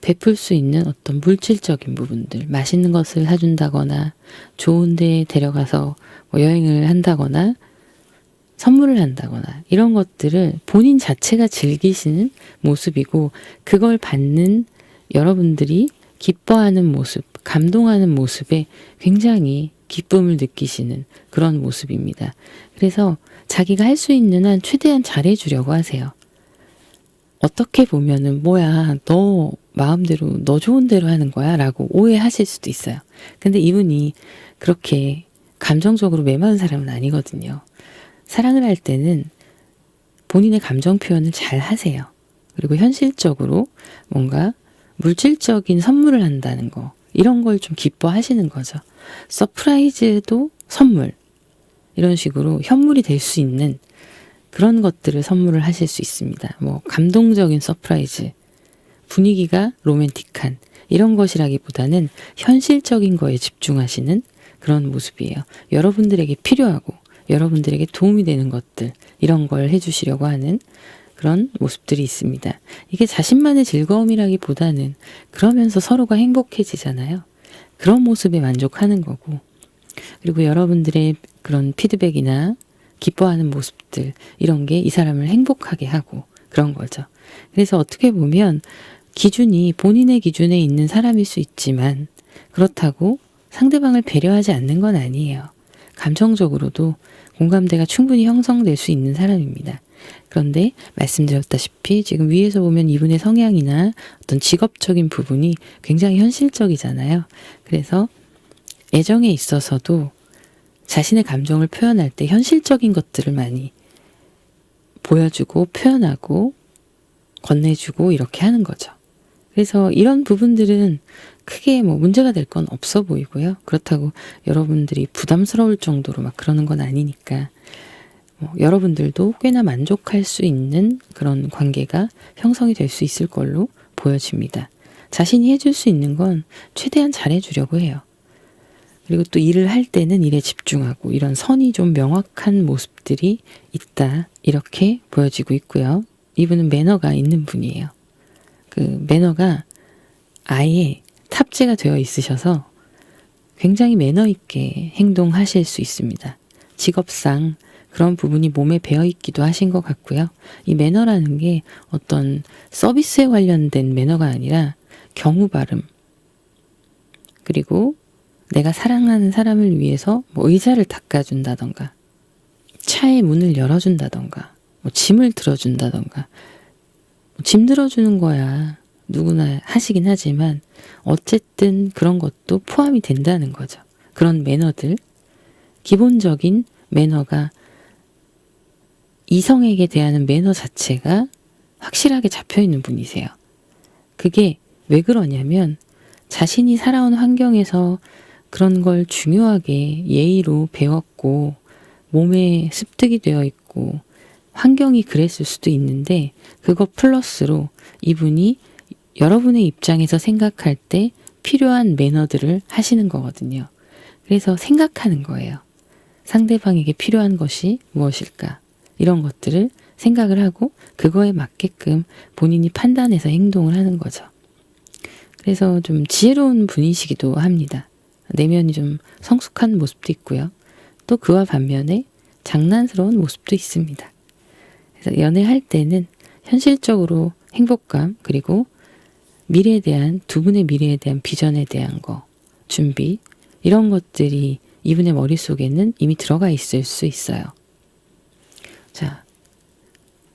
베풀 수 있는 어떤 물질적인 부분들 맛있는 것을 사준다거나 좋은 데 데려가서 뭐 여행을 한다거나 선물을 한다거나 이런 것들을 본인 자체가 즐기시는 모습이고 그걸 받는 여러분들이 기뻐하는 모습, 감동하는 모습에 굉장히 기쁨을 느끼시는 그런 모습입니다. 그래서 자기가 할 수 있는 한 최대한 잘해주려고 하세요. 어떻게 보면은 뭐야 너 마음대로 너 좋은 대로 하는 거야 라고 오해하실 수도 있어요. 근데 이분이 그렇게 감정적으로 메마른 사람은 아니거든요. 사랑을 할 때는 본인의 감정 표현을 잘 하세요. 그리고 현실적으로 뭔가 물질적인 선물을 한다는 거 이런 걸 좀 기뻐하시는 거죠. 서프라이즈도 선물 이런 식으로 현물이 될 수 있는 그런 것들을 선물을 하실 수 있습니다. 뭐 감동적인 서프라이즈, 분위기가 로맨틱한 이런 것이라기보다는 현실적인 거에 집중하시는 그런 모습이에요. 여러분들에게 필요하고 여러분들에게 도움이 되는 것들 이런 걸 해주시려고 하는 그런 모습들이 있습니다. 이게 자신만의 즐거움이라기보다는 그러면서 서로가 행복해지잖아요. 그런 모습에 만족하는 거고 그리고 여러분들의 그런 피드백이나 기뻐하는 모습들 이런 게 이 사람을 행복하게 하고 그런 거죠. 그래서 어떻게 보면 기준이 본인의 기준에 있는 사람일 수 있지만 그렇다고 상대방을 배려하지 않는 건 아니에요. 감정적으로도 공감대가 충분히 형성될 수 있는 사람입니다. 그런데 말씀드렸다시피 지금 위에서 보면 이분의 성향이나 어떤 직업적인 부분이 굉장히 현실적이잖아요. 그래서 애정에 있어서도 자신의 감정을 표현할 때 현실적인 것들을 많이 보여주고 표현하고 건네주고 이렇게 하는 거죠. 그래서 이런 부분들은 크게 뭐 문제가 될 건 없어 보이고요. 그렇다고 여러분들이 부담스러울 정도로 막 그러는 건 아니니까 여러분들도 꽤나 만족할 수 있는 그런 관계가 형성이 될 수 있을 걸로 보여집니다. 자신이 해줄 수 있는 건 최대한 잘해주려고 해요. 그리고 또 일을 할 때는 일에 집중하고 이런 선이 좀 명확한 모습들이 있다. 이렇게 보여지고 있고요. 이분은 매너가 있는 분이에요. 그 매너가 아예 탑재가 되어 있으셔서 굉장히 매너 있게 행동하실 수 있습니다. 직업상 그런 부분이 몸에 배어 있기도 하신 것 같고요. 이 매너라는 게 어떤 서비스에 관련된 매너가 아니라 경우 발음 그리고 내가 사랑하는 사람을 위해서 뭐 의자를 닦아준다던가 차의 문을 열어준다던가 뭐 짐을 들어준다던가 짐 들어주는 거야 누구나 하시긴 하지만 어쨌든 그런 것도 포함이 된다는 거죠. 그런 매너들 기본적인 매너가 이성에게 대하는 매너 자체가 확실하게 잡혀있는 분이세요. 그게 왜 그러냐면 자신이 살아온 환경에서 그런 걸 중요하게 예의로 배웠고 몸에 습득이 되어 있고 환경이 그랬을 수도 있는데 그거 플러스로 이분이 여러분의 입장에서 생각할 때 필요한 매너들을 하시는 거거든요. 그래서 생각하는 거예요. 상대방에게 필요한 것이 무엇일까? 이런 것들을 생각을 하고 그거에 맞게끔 본인이 판단해서 행동을 하는 거죠. 그래서 좀 지혜로운 분이시기도 합니다. 내면이 좀 성숙한 모습도 있고요. 또 그와 반면에 장난스러운 모습도 있습니다. 그래서 연애할 때는 현실적으로 행복감, 그리고 미래에 대한, 두 분의 미래에 대한 비전에 대한 거, 준비, 이런 것들이 이분의 머릿속에는 이미 들어가 있을 수 있어요. 자,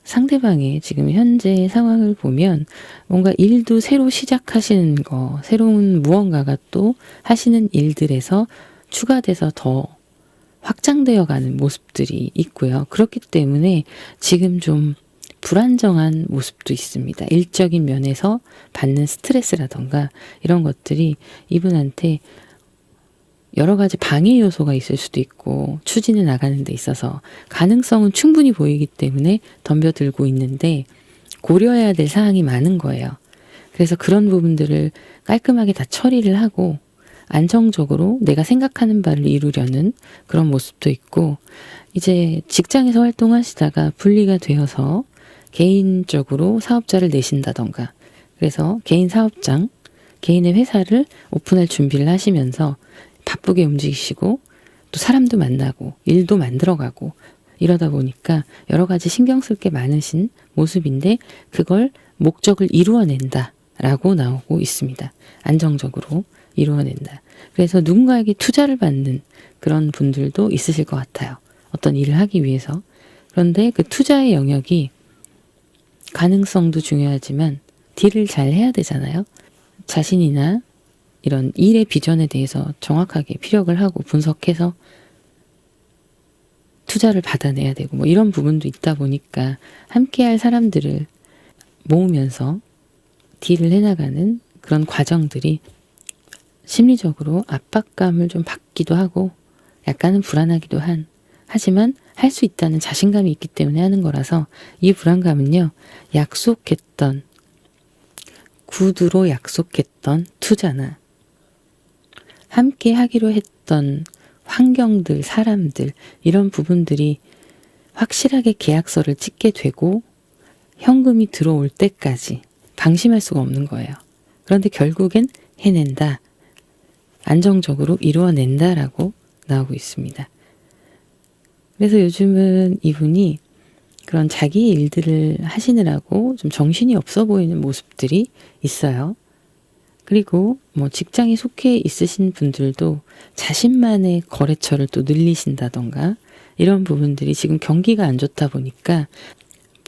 상대방의 지금 현재 상황을 보면 뭔가 일도 새로 시작하시는 거, 새로운 무언가가 또 하시는 일들에서 추가돼서 더 확장되어 가는 모습들이 있고요. 그렇기 때문에 지금 좀 불안정한 모습도 있습니다. 일적인 면에서 받는 스트레스라던가 이런 것들이 이분한테 여러 가지 방해 요소가 있을 수도 있고 추진해 나가는 데 있어서 가능성은 충분히 보이기 때문에 덤벼들고 있는데 고려해야 될 사항이 많은 거예요. 그래서 그런 부분들을 깔끔하게 다 처리를 하고 안정적으로 내가 생각하는 바를 이루려는 그런 모습도 있고, 이제 직장에서 활동하시다가 분리가 되어서 개인적으로 사업자를 내신다던가, 그래서 개인 사업장, 개인의 회사를 오픈할 준비를 하시면서 바쁘게 움직이시고 또 사람도 만나고 일도 만들어가고 이러다 보니까 여러 가지 신경 쓸 게 많으신 모습인데 그걸 목적을 이루어낸다 라고 나오고 있습니다. 안정적으로 이루어낸다. 그래서 누군가에게 투자를 받는 그런 분들도 있으실 것 같아요. 어떤 일을 하기 위해서. 그런데 그 투자의 영역이 가능성도 중요하지만 딜을 잘 해야 되잖아요. 자신이나 이런 일의 비전에 대해서 정확하게 피력을 하고 분석해서 투자를 받아내야 되고 뭐 이런 부분도 있다 보니까 함께할 사람들을 모으면서 딜을 해나가는 그런 과정들이 심리적으로 압박감을 좀 받기도 하고 약간은 불안하기도 하지만 할 수 있다는 자신감이 있기 때문에 하는 거라서 이 불안감은요, 약속했던, 구두로 약속했던 투자나 함께 하기로 했던 환경들, 사람들, 이런 부분들이 확실하게 계약서를 찍게 되고 현금이 들어올 때까지 방심할 수가 없는 거예요. 그런데 결국엔 해낸다, 안정적으로 이루어낸다라고 나오고 있습니다. 그래서 요즘은 이분이 그런 자기의 일들을 하시느라고 좀 정신이 없어 보이는 모습들이 있어요. 그리고 뭐 직장에 속해 있으신 분들도 자신만의 거래처를 또 늘리신다던가 이런 부분들이 지금 경기가 안 좋다 보니까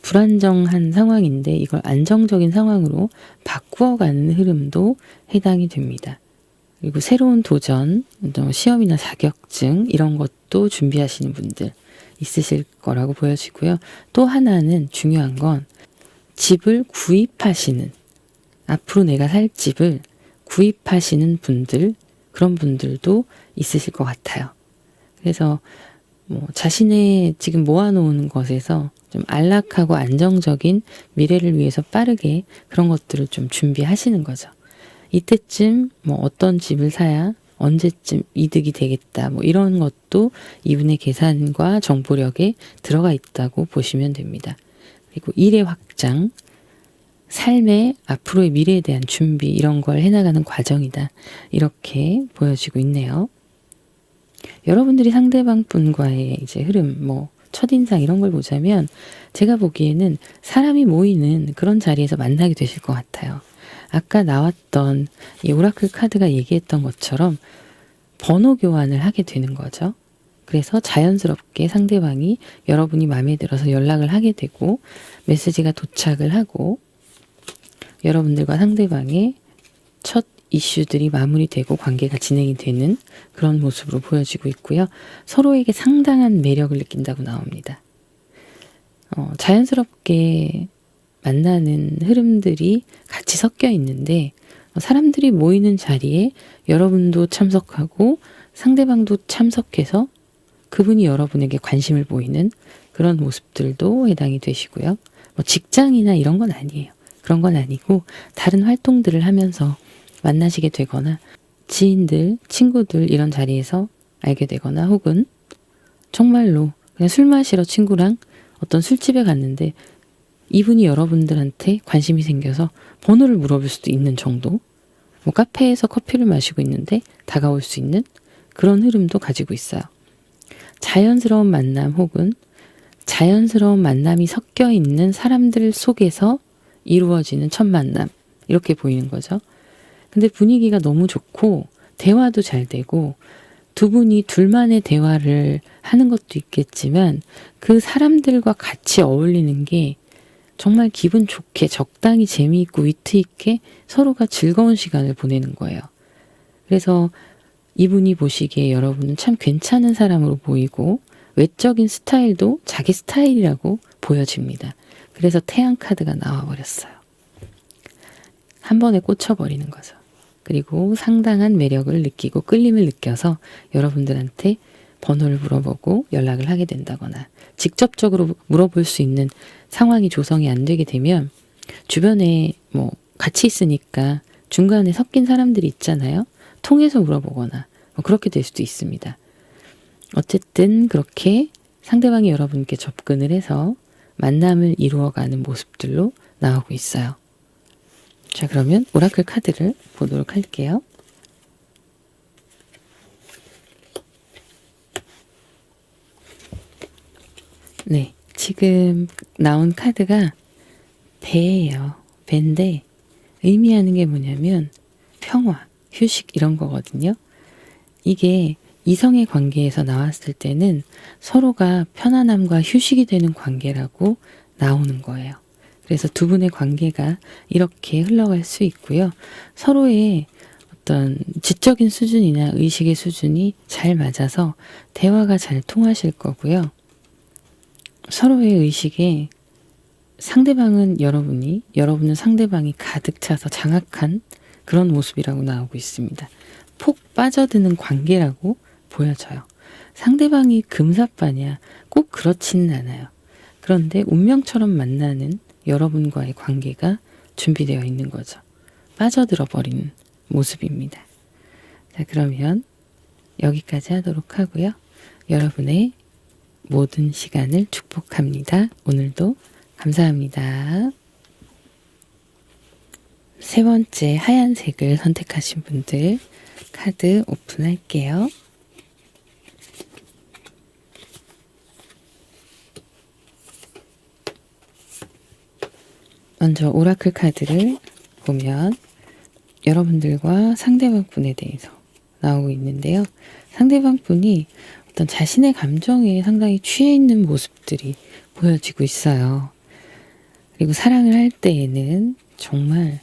불안정한 상황인데 이걸 안정적인 상황으로 바꾸어가는 흐름도 해당이 됩니다. 그리고 새로운 도전, 시험이나 자격증 이런 것도 준비하시는 분들 있으실 거라고 보여지고요. 또 하나는 중요한 건 집을 구입하시는, 앞으로 내가 살 집을 구입하시는 분들, 그런 분들도 있으실 것 같아요. 그래서 뭐 자신의 지금 모아놓은 것에서 좀 안락하고 안정적인 미래를 위해서 빠르게 그런 것들을 좀 준비하시는 거죠. 이때쯤 뭐 어떤 집을 사야 언제쯤 이득이 되겠다, 뭐 이런 것도 이분의 계산과 정보력에 들어가 있다고 보시면 됩니다. 그리고 일의 확장, 삶의 앞으로의 미래에 대한 준비, 이런 걸 해나가는 과정이다, 이렇게 보여지고 있네요. 여러분들이 상대방 분과의 이제 흐름, 뭐 첫인상 이런 걸 보자면 제가 보기에는 사람이 모이는 그런 자리에서 만나게 되실 것 같아요. 아까 나왔던 이 오라클 카드가 얘기했던 것처럼 번호 교환을 하게 되는 거죠. 그래서 자연스럽게 상대방이 여러분이 마음에 들어서 연락을 하게 되고 메시지가 도착을 하고 여러분들과 상대방의 첫 이슈들이 마무리되고 관계가 진행이 되는 그런 모습으로 보여지고 있고요. 서로에게 상당한 매력을 느낀다고 나옵니다. 자연스럽게 만나는 흐름들이 같이 섞여 있는데 사람들이 모이는 자리에 여러분도 참석하고 상대방도 참석해서 그분이 여러분에게 관심을 보이는 그런 모습들도 해당이 되시고요. 뭐 직장이나 이런 건 아니에요. 그런 건 아니고 다른 활동들을 하면서 만나시게 되거나 지인들, 친구들 이런 자리에서 알게 되거나 혹은 정말로 그냥 술 마시러 친구랑 어떤 술집에 갔는데 이분이 여러분들한테 관심이 생겨서 번호를 물어볼 수도 있는 정도, 뭐 카페에서 커피를 마시고 있는데 다가올 수 있는 그런 흐름도 가지고 있어요. 자연스러운 만남 혹은 자연스러운 만남이 섞여 있는 사람들 속에서 이루어지는 첫 만남. 이렇게 보이는 거죠. 근데 분위기가 너무 좋고 대화도 잘 되고 두 분이 둘만의 대화를 하는 것도 있겠지만 그 사람들과 같이 어울리는 게 정말 기분 좋게 적당히 재미있고 위트 있게 서로가 즐거운 시간을 보내는 거예요. 그래서 이분이 보시기에 여러분은 참 괜찮은 사람으로 보이고 외적인 스타일도 자기 스타일이라고 보여집니다. 그래서 태양 카드가 나와버렸어요. 한 번에 꽂혀버리는 거죠. 그리고 상당한 매력을 느끼고 끌림을 느껴서 여러분들한테 번호를 물어보고 연락을 하게 된다거나 직접적으로 물어볼 수 있는 상황이 조성이 안 되게 되면 주변에 뭐 같이 있으니까 중간에 섞인 사람들이 있잖아요. 통해서 물어보거나 뭐 그렇게 될 수도 있습니다. 어쨌든 그렇게 상대방이 여러분께 접근을 해서 만남을 이루어가는 모습들로 나오고 있어요. 자, 그러면 오라클 카드를 보도록 할게요. 네, 지금 나온 카드가 배예요. 배인데 의미하는 게 뭐냐면 평화, 휴식 이런 거거든요. 이게 이성의 관계에서 나왔을 때는 서로가 편안함과 휴식이 되는 관계라고 나오는 거예요. 그래서 두 분의 관계가 이렇게 흘러갈 수 있고요. 서로의 어떤 지적인 수준이나 의식의 수준이 잘 맞아서 대화가 잘 통하실 거고요. 서로의 의식에 상대방은 여러분은 상대방이 가득 차서 장악한 그런 모습이라고 나오고 있습니다. 폭 빠져드는 관계라고 보여져요. 상대방이 금사빠냐? 꼭 그렇지는 않아요. 그런데 운명처럼 만나는 여러분과의 관계가 준비되어 있는 거죠. 빠져들어 버리는 모습입니다. 자, 그러면 여기까지 하도록 하고요. 여러분의 모든 시간을 축복합니다. 오늘도 감사합니다. 세 번째 하얀색을 선택하신 분들 카드 오픈할게요. 먼저 오라클 카드를 보면 여러분들과 상대방 분에 대해서 나오고 있는데요. 상대방 분이 어떤 자신의 감정에 상당히 취해 있는 모습들이 보여지고 있어요. 그리고 사랑을 할 때에는 정말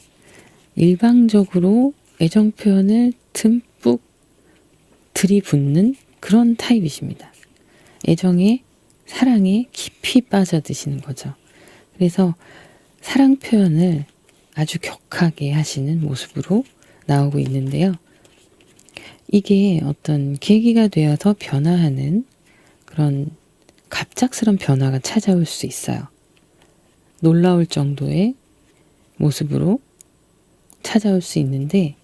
일방적으로 애정 표현을 듬뿍 들이붓는 그런 타입이십니다. 애정에, 사랑에 깊이 빠져드시는 거죠. 그래서 사랑 표현을 아주 격하게 하시는 모습으로 나오고 있는데요. 이게 어떤 계기가 되어서 변화하는 그런 갑작스런 변화가 찾아올 수 있어요. 놀라울 정도의 모습으로 찾아올 수 있는데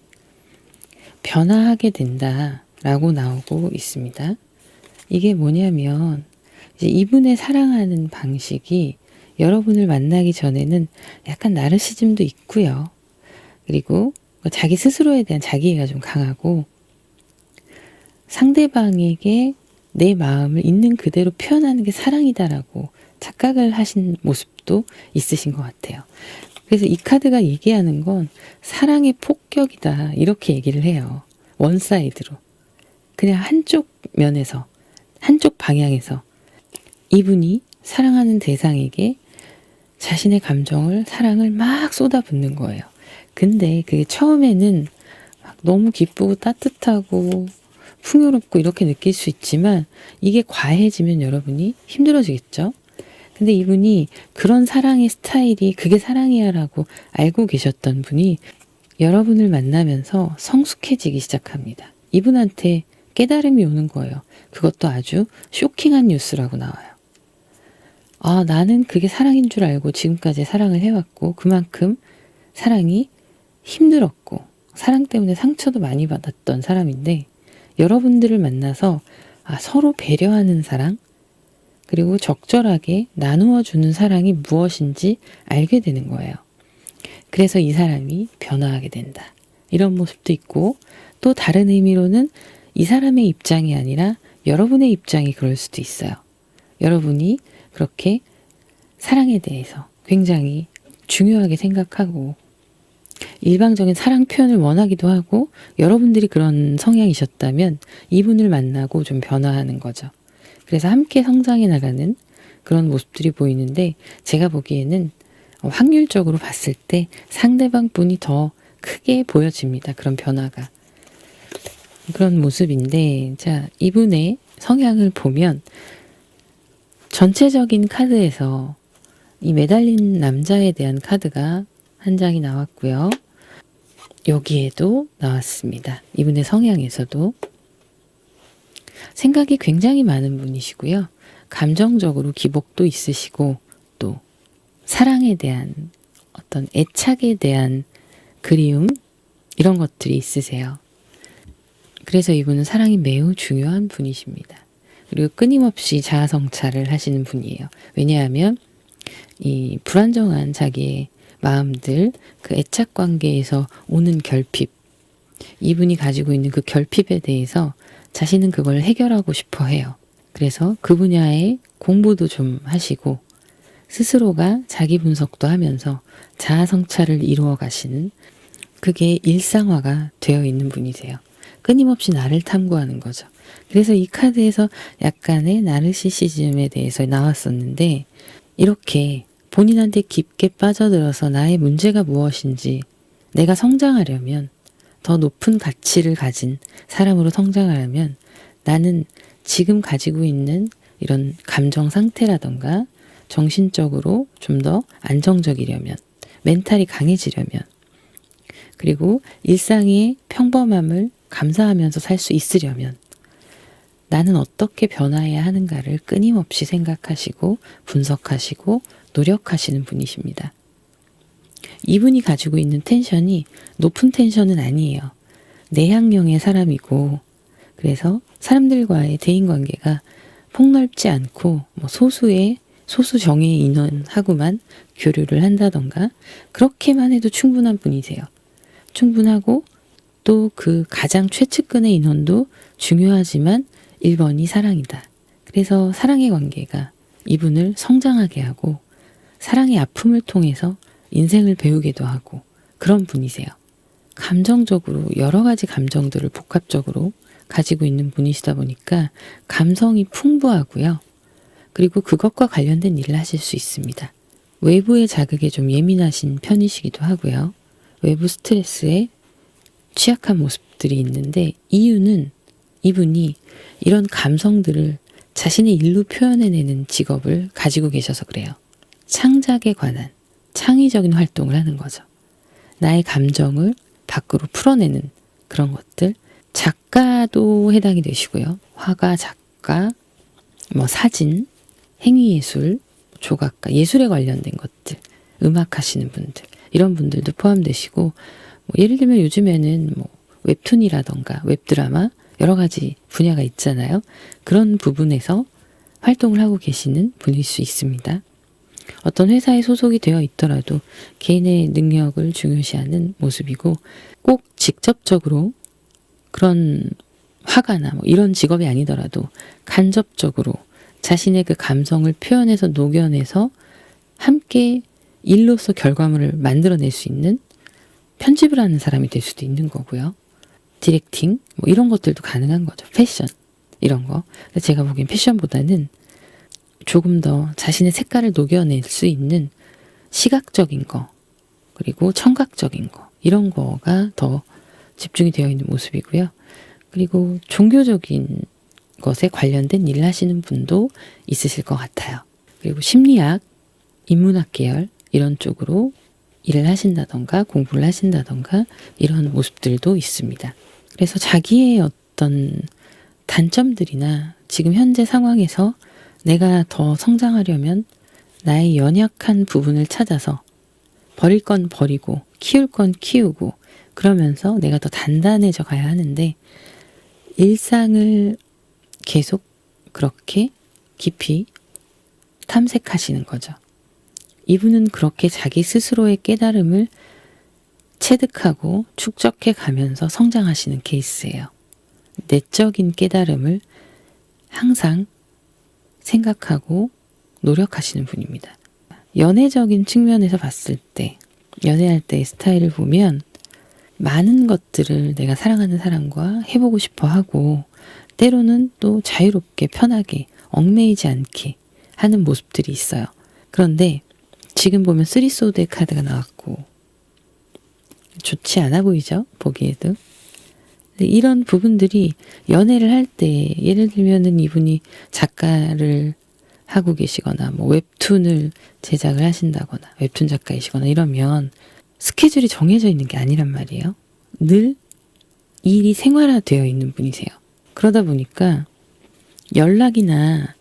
변화하게 된다라고 나오고 있습니다. 이게 뭐냐면 이제 이분의 사랑하는 방식이 여러분을 만나기 전에는 약간 나르시즘도 있고요. 그리고 자기 스스로에 대한 자기애가 좀 강하고 상대방에게 내 마음을 있는 그대로 표현하는 게 사랑이다라고 착각을 하신 모습도 있으신 것 같아요. 그래서 이 카드가 얘기하는 건 사랑의 폭격이다 이렇게 얘기를 해요. 원사이드로. 그냥 한쪽 면에서 한쪽 방향에서 이분이 사랑하는 대상에게 자신의 감정을 사랑을 막 쏟아붓는 거예요. 근데 그게 처음에는 막 너무 기쁘고 따뜻하고 풍요롭고 이렇게 느낄 수 있지만 이게 과해지면 여러분이 힘들어지겠죠? 근데 이분이 그런 사랑의 스타일이 그게 사랑이야 라고 알고 계셨던 분이 여러분을 만나면서 성숙해지기 시작합니다. 이분한테 깨달음이 오는 거예요. 그것도 아주 쇼킹한 뉴스라고 나와요. 아, 나는 그게 사랑인 줄 알고 지금까지 사랑을 해왔고 그만큼 사랑이 힘들었고 사랑 때문에 상처도 많이 받았던 사람인데 여러분들을 만나서 서로 배려하는 사랑 그리고 적절하게 나누어 주는 사랑이 무엇인지 알게 되는 거예요. 그래서 이 사람이 변화하게 된다. 이런 모습도 있고 또 다른 의미로는 이 사람의 입장이 아니라 여러분의 입장이 그럴 수도 있어요. 여러분이 그렇게 사랑에 대해서 굉장히 중요하게 생각하고 일방적인 사랑 표현을 원하기도 하고 여러분들이 그런 성향이셨다면 이분을 만나고 좀 변화하는 거죠. 그래서 함께 성장해 나가는 그런 모습들이 보이는데 제가 보기에는 확률적으로 봤을 때 상대방 분이 더 크게 보여집니다. 그런 변화가. 그런 모습인데 자, 이분의 성향을 보면 전체적인 카드에서 이 매달린 남자에 대한 카드가 한 장이 나왔고요. 여기에도 나왔습니다. 이분의 성향에서도 생각이 굉장히 많은 분이시고요. 감정적으로 기복도 있으시고 또 사랑에 대한 어떤 애착에 대한 그리움 이런 것들이 있으세요. 그래서 이분은 사랑이 매우 중요한 분이십니다. 그리고 끊임없이 자아 성찰을 하시는 분이에요. 왜냐하면 이 불안정한 자기의 마음들, 그 애착 관계에서 오는 결핍, 이분이 가지고 있는 그 결핍에 대해서 자신은 그걸 해결하고 싶어 해요. 그래서 그 분야의 공부도 좀 하시고 스스로가 자기 분석도 하면서 자아 성찰을 이루어 가시는 그게 일상화가 되어 있는 분이세요. 끊임없이 나를 탐구하는 거죠. 그래서 이 카드에서 약간의 나르시시즘에 대해서 나왔었는데 이렇게 본인한테 깊게 빠져들어서 나의 문제가 무엇인지 내가 성장하려면 더 높은 가치를 가진 사람으로 성장하려면 나는 지금 가지고 있는 이런 감정 상태라던가 정신적으로 좀 더 안정적이려면 멘탈이 강해지려면 그리고 일상의 평범함을 감사하면서 살 수 있으려면 나는 어떻게 변화해야 하는가를 끊임없이 생각하시고 분석하시고 노력하시는 분이십니다. 이분이 가지고 있는 텐션이 높은 텐션은 아니에요. 내향형의 사람이고 그래서 사람들과의 대인관계가 폭넓지 않고 소수 정예의 인원하고만 교류를 한다던가 그렇게만 해도 충분한 분이세요. 충분하고 또 그 가장 최측근의 인원도 중요하지만 1번이 사랑이다. 그래서 사랑의 관계가 이분을 성장하게 하고 사랑의 아픔을 통해서 인생을 배우기도 하고 그런 분이세요. 감정적으로 여러 가지 감정들을 복합적으로 가지고 있는 분이시다 보니까 감성이 풍부하고요. 그리고 그것과 관련된 일을 하실 수 있습니다. 외부의 자극에 좀 예민하신 편이시기도 하고요. 외부 스트레스에 취약한 모습들이 있는데 이유는 이분이 이런 감성들을 자신의 일로 표현해내는 직업을 가지고 계셔서 그래요. 창작에 관한 창의적인 활동을 하는 거죠. 나의 감정을 밖으로 풀어내는 그런 것들. 작가도 해당이 되시고요. 화가, 작가, 사진, 행위예술, 조각가, 예술에 관련된 것들, 음악 하시는 분들 이런 분들도 포함되시고 예를 들면 요즘에는 웹툰이라던가 웹드라마 여러 가지 분야가 있잖아요. 그런 부분에서 활동을 하고 계시는 분일 수 있습니다. 어떤 회사에 소속이 되어 있더라도 개인의 능력을 중요시하는 모습이고 꼭 직접적으로 그런 화가나 이런 직업이 아니더라도 간접적으로 자신의 그 감성을 표현해서 녹여내서 함께 일로서 결과물을 만들어낼 수 있는 편집을 하는 사람이 될 수도 있는 거고요. 디렉팅 이런 것들도 가능한 거죠. 패션 이런 거. 제가 보기엔 패션보다는 조금 더 자신의 색깔을 녹여낼 수 있는 시각적인 거 그리고 청각적인 거 이런 거가 더 집중이 되어 있는 모습이고요. 그리고 종교적인 것에 관련된 일을 하시는 분도 있으실 것 같아요. 그리고 심리학, 인문학 계열 이런 쪽으로 일을 하신다던가 공부를 하신다던가 이런 모습들도 있습니다. 그래서 자기의 어떤 단점들이나 지금 현재 상황에서 내가 더 성장하려면 나의 연약한 부분을 찾아서 버릴 건 버리고 키울 건 키우고 그러면서 내가 더 단단해져 가야 하는데 일상을 계속 그렇게 깊이 탐색하시는 거죠. 이분은 그렇게 자기 스스로의 깨달음을 체득하고 축적해 가면서 성장하시는 케이스예요. 내적인 깨달음을 항상 생각하고 노력하시는 분입니다. 연애적인 측면에서 봤을 때, 연애할 때의 스타일을 보면 많은 것들을 내가 사랑하는 사람과 해보고 싶어 하고, 때로는 또 자유롭게 편하게 얽매이지 않게 하는 모습들이 있어요. 그런데 지금 보면 쓰리소드의 카드가 나왔고 좋지 않아 보이죠? 보기에도. 이런 부분들이 연애를 할 때, 예를 들면은 이분이 작가를 하고 계시거나 뭐 웹툰을 제작을 하신다거나 웹툰 작가이시거나 이러면 스케줄이 정해져 있는 게 아니란 말이에요. 늘 일이 생활화되어 있는 분이세요. 그러다 보니까 연락이나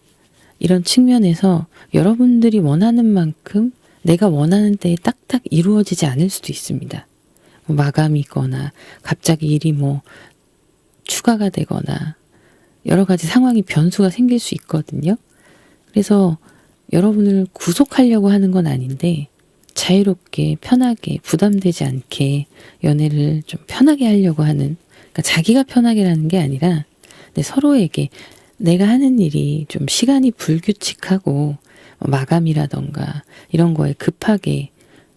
이런 측면에서 여러분들이 원하는 만큼 내가 원하는 때에 딱딱 이루어지지 않을 수도 있습니다. 뭐 마감이거나 갑자기 일이 뭐 추가가 되거나 여러 가지 상황이 변수가 생길 수 있거든요. 그래서 여러분을 구속하려고 하는 건 아닌데 자유롭게 편하게 부담되지 않게 연애를 좀 편하게 하려고 하는, 그러니까 자기가 편하게라는 게 아니라 서로에게 내가 하는 일이 좀 시간이 불규칙하고 마감이라던가 이런 거에 급하게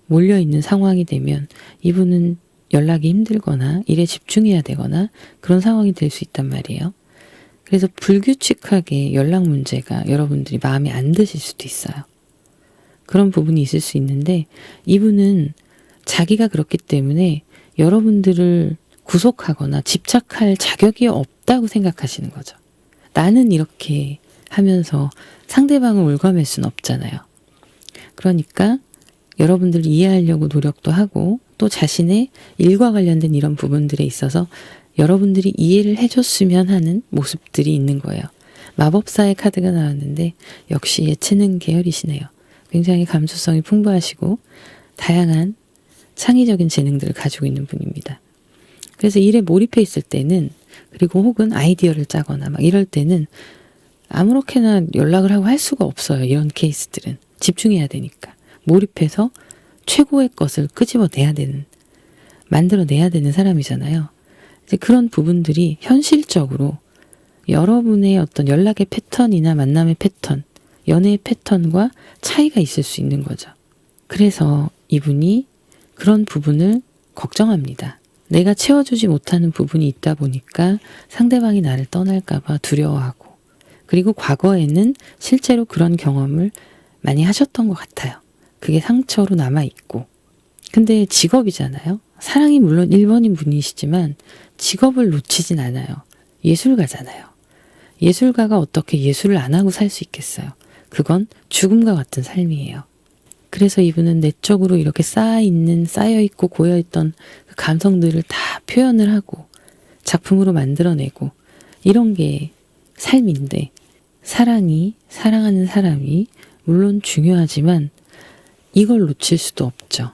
몰려있는 상황이 되면 이분은 연락이 힘들거나 일에 집중해야 되거나 그런 상황이 될 수 있단 말이에요. 그래서 불규칙하게 연락 문제가 여러분들이 마음에 안 드실 수도 있어요. 그런 부분이 있을 수 있는데 이분은 자기가 그렇기 때문에 여러분들을 구속하거나 집착할 자격이 없다고 생각하시는 거죠. 나는 이렇게 하면서 상대방을 올가맬 수는 없잖아요. 그러니까 여러분들을 이해하려고 노력도 하고 또 자신의 일과 관련된 이런 부분들에 있어서 여러분들이 이해를 해줬으면 하는 모습들이 있는 거예요. 마법사의 카드가 나왔는데 역시 예체능 계열이시네요. 굉장히 감수성이 풍부하시고 다양한 창의적인 재능들을 가지고 있는 분입니다. 그래서 일에 몰입해 있을 때는, 그리고 혹은 아이디어를 짜거나 막 이럴 때는 아무렇게나 연락을 하고 할 수가 없어요. 이런 케이스들은 집중해야 되니까 몰입해서 최고의 것을 끄집어내야 되는, 만들어내야 되는 사람이잖아요. 이제 그런 부분들이 현실적으로 여러분의 어떤 연락의 패턴이나 만남의 패턴, 연애의 패턴과 차이가 있을 수 있는 거죠. 그래서 이분이 그런 부분을 걱정합니다. 내가 채워주지 못하는 부분이 있다 보니까 상대방이 나를 떠날까봐 두려워하고, 그리고 과거에는 실제로 그런 경험을 많이 하셨던 것 같아요. 그게 상처로 남아있고. 근데 직업이잖아요. 사랑이 물론 1번인 분이시지만 직업을 놓치진 않아요. 예술가잖아요. 예술가가 어떻게 예술을 안 하고 살 수 있겠어요. 그건 죽음과 같은 삶이에요. 그래서 이분은 내적으로 이렇게 쌓여있고 고여있던 그 감성들을 다 표현을 하고 작품으로 만들어내고 이런 게 삶인데, 사랑하는 사람이 물론 중요하지만 이걸 놓칠 수도 없죠.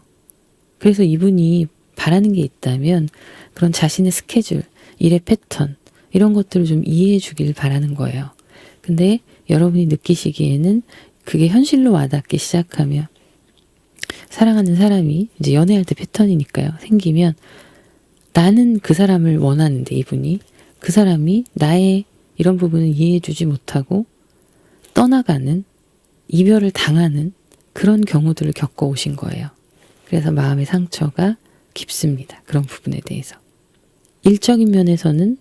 그래서 이분이 바라는 게 있다면 그런 자신의 스케줄, 일의 패턴 이런 것들을 좀 이해해 주길 바라는 거예요. 근데 여러분이 느끼시기에는 그게 현실로 와닿기 시작하면, 사랑하는 사람이 이제 연애할 때 패턴이니까요. 생기면 나는 그 사람을 원하는데 이분이, 그 사람이 나의 이런 부분을 이해해 주지 못하고 떠나가는, 이별을 당하는 그런 경우들을 겪어오신 거예요. 그래서 마음의 상처가 깊습니다. 그런 부분에 대해서. 일적인 면에서는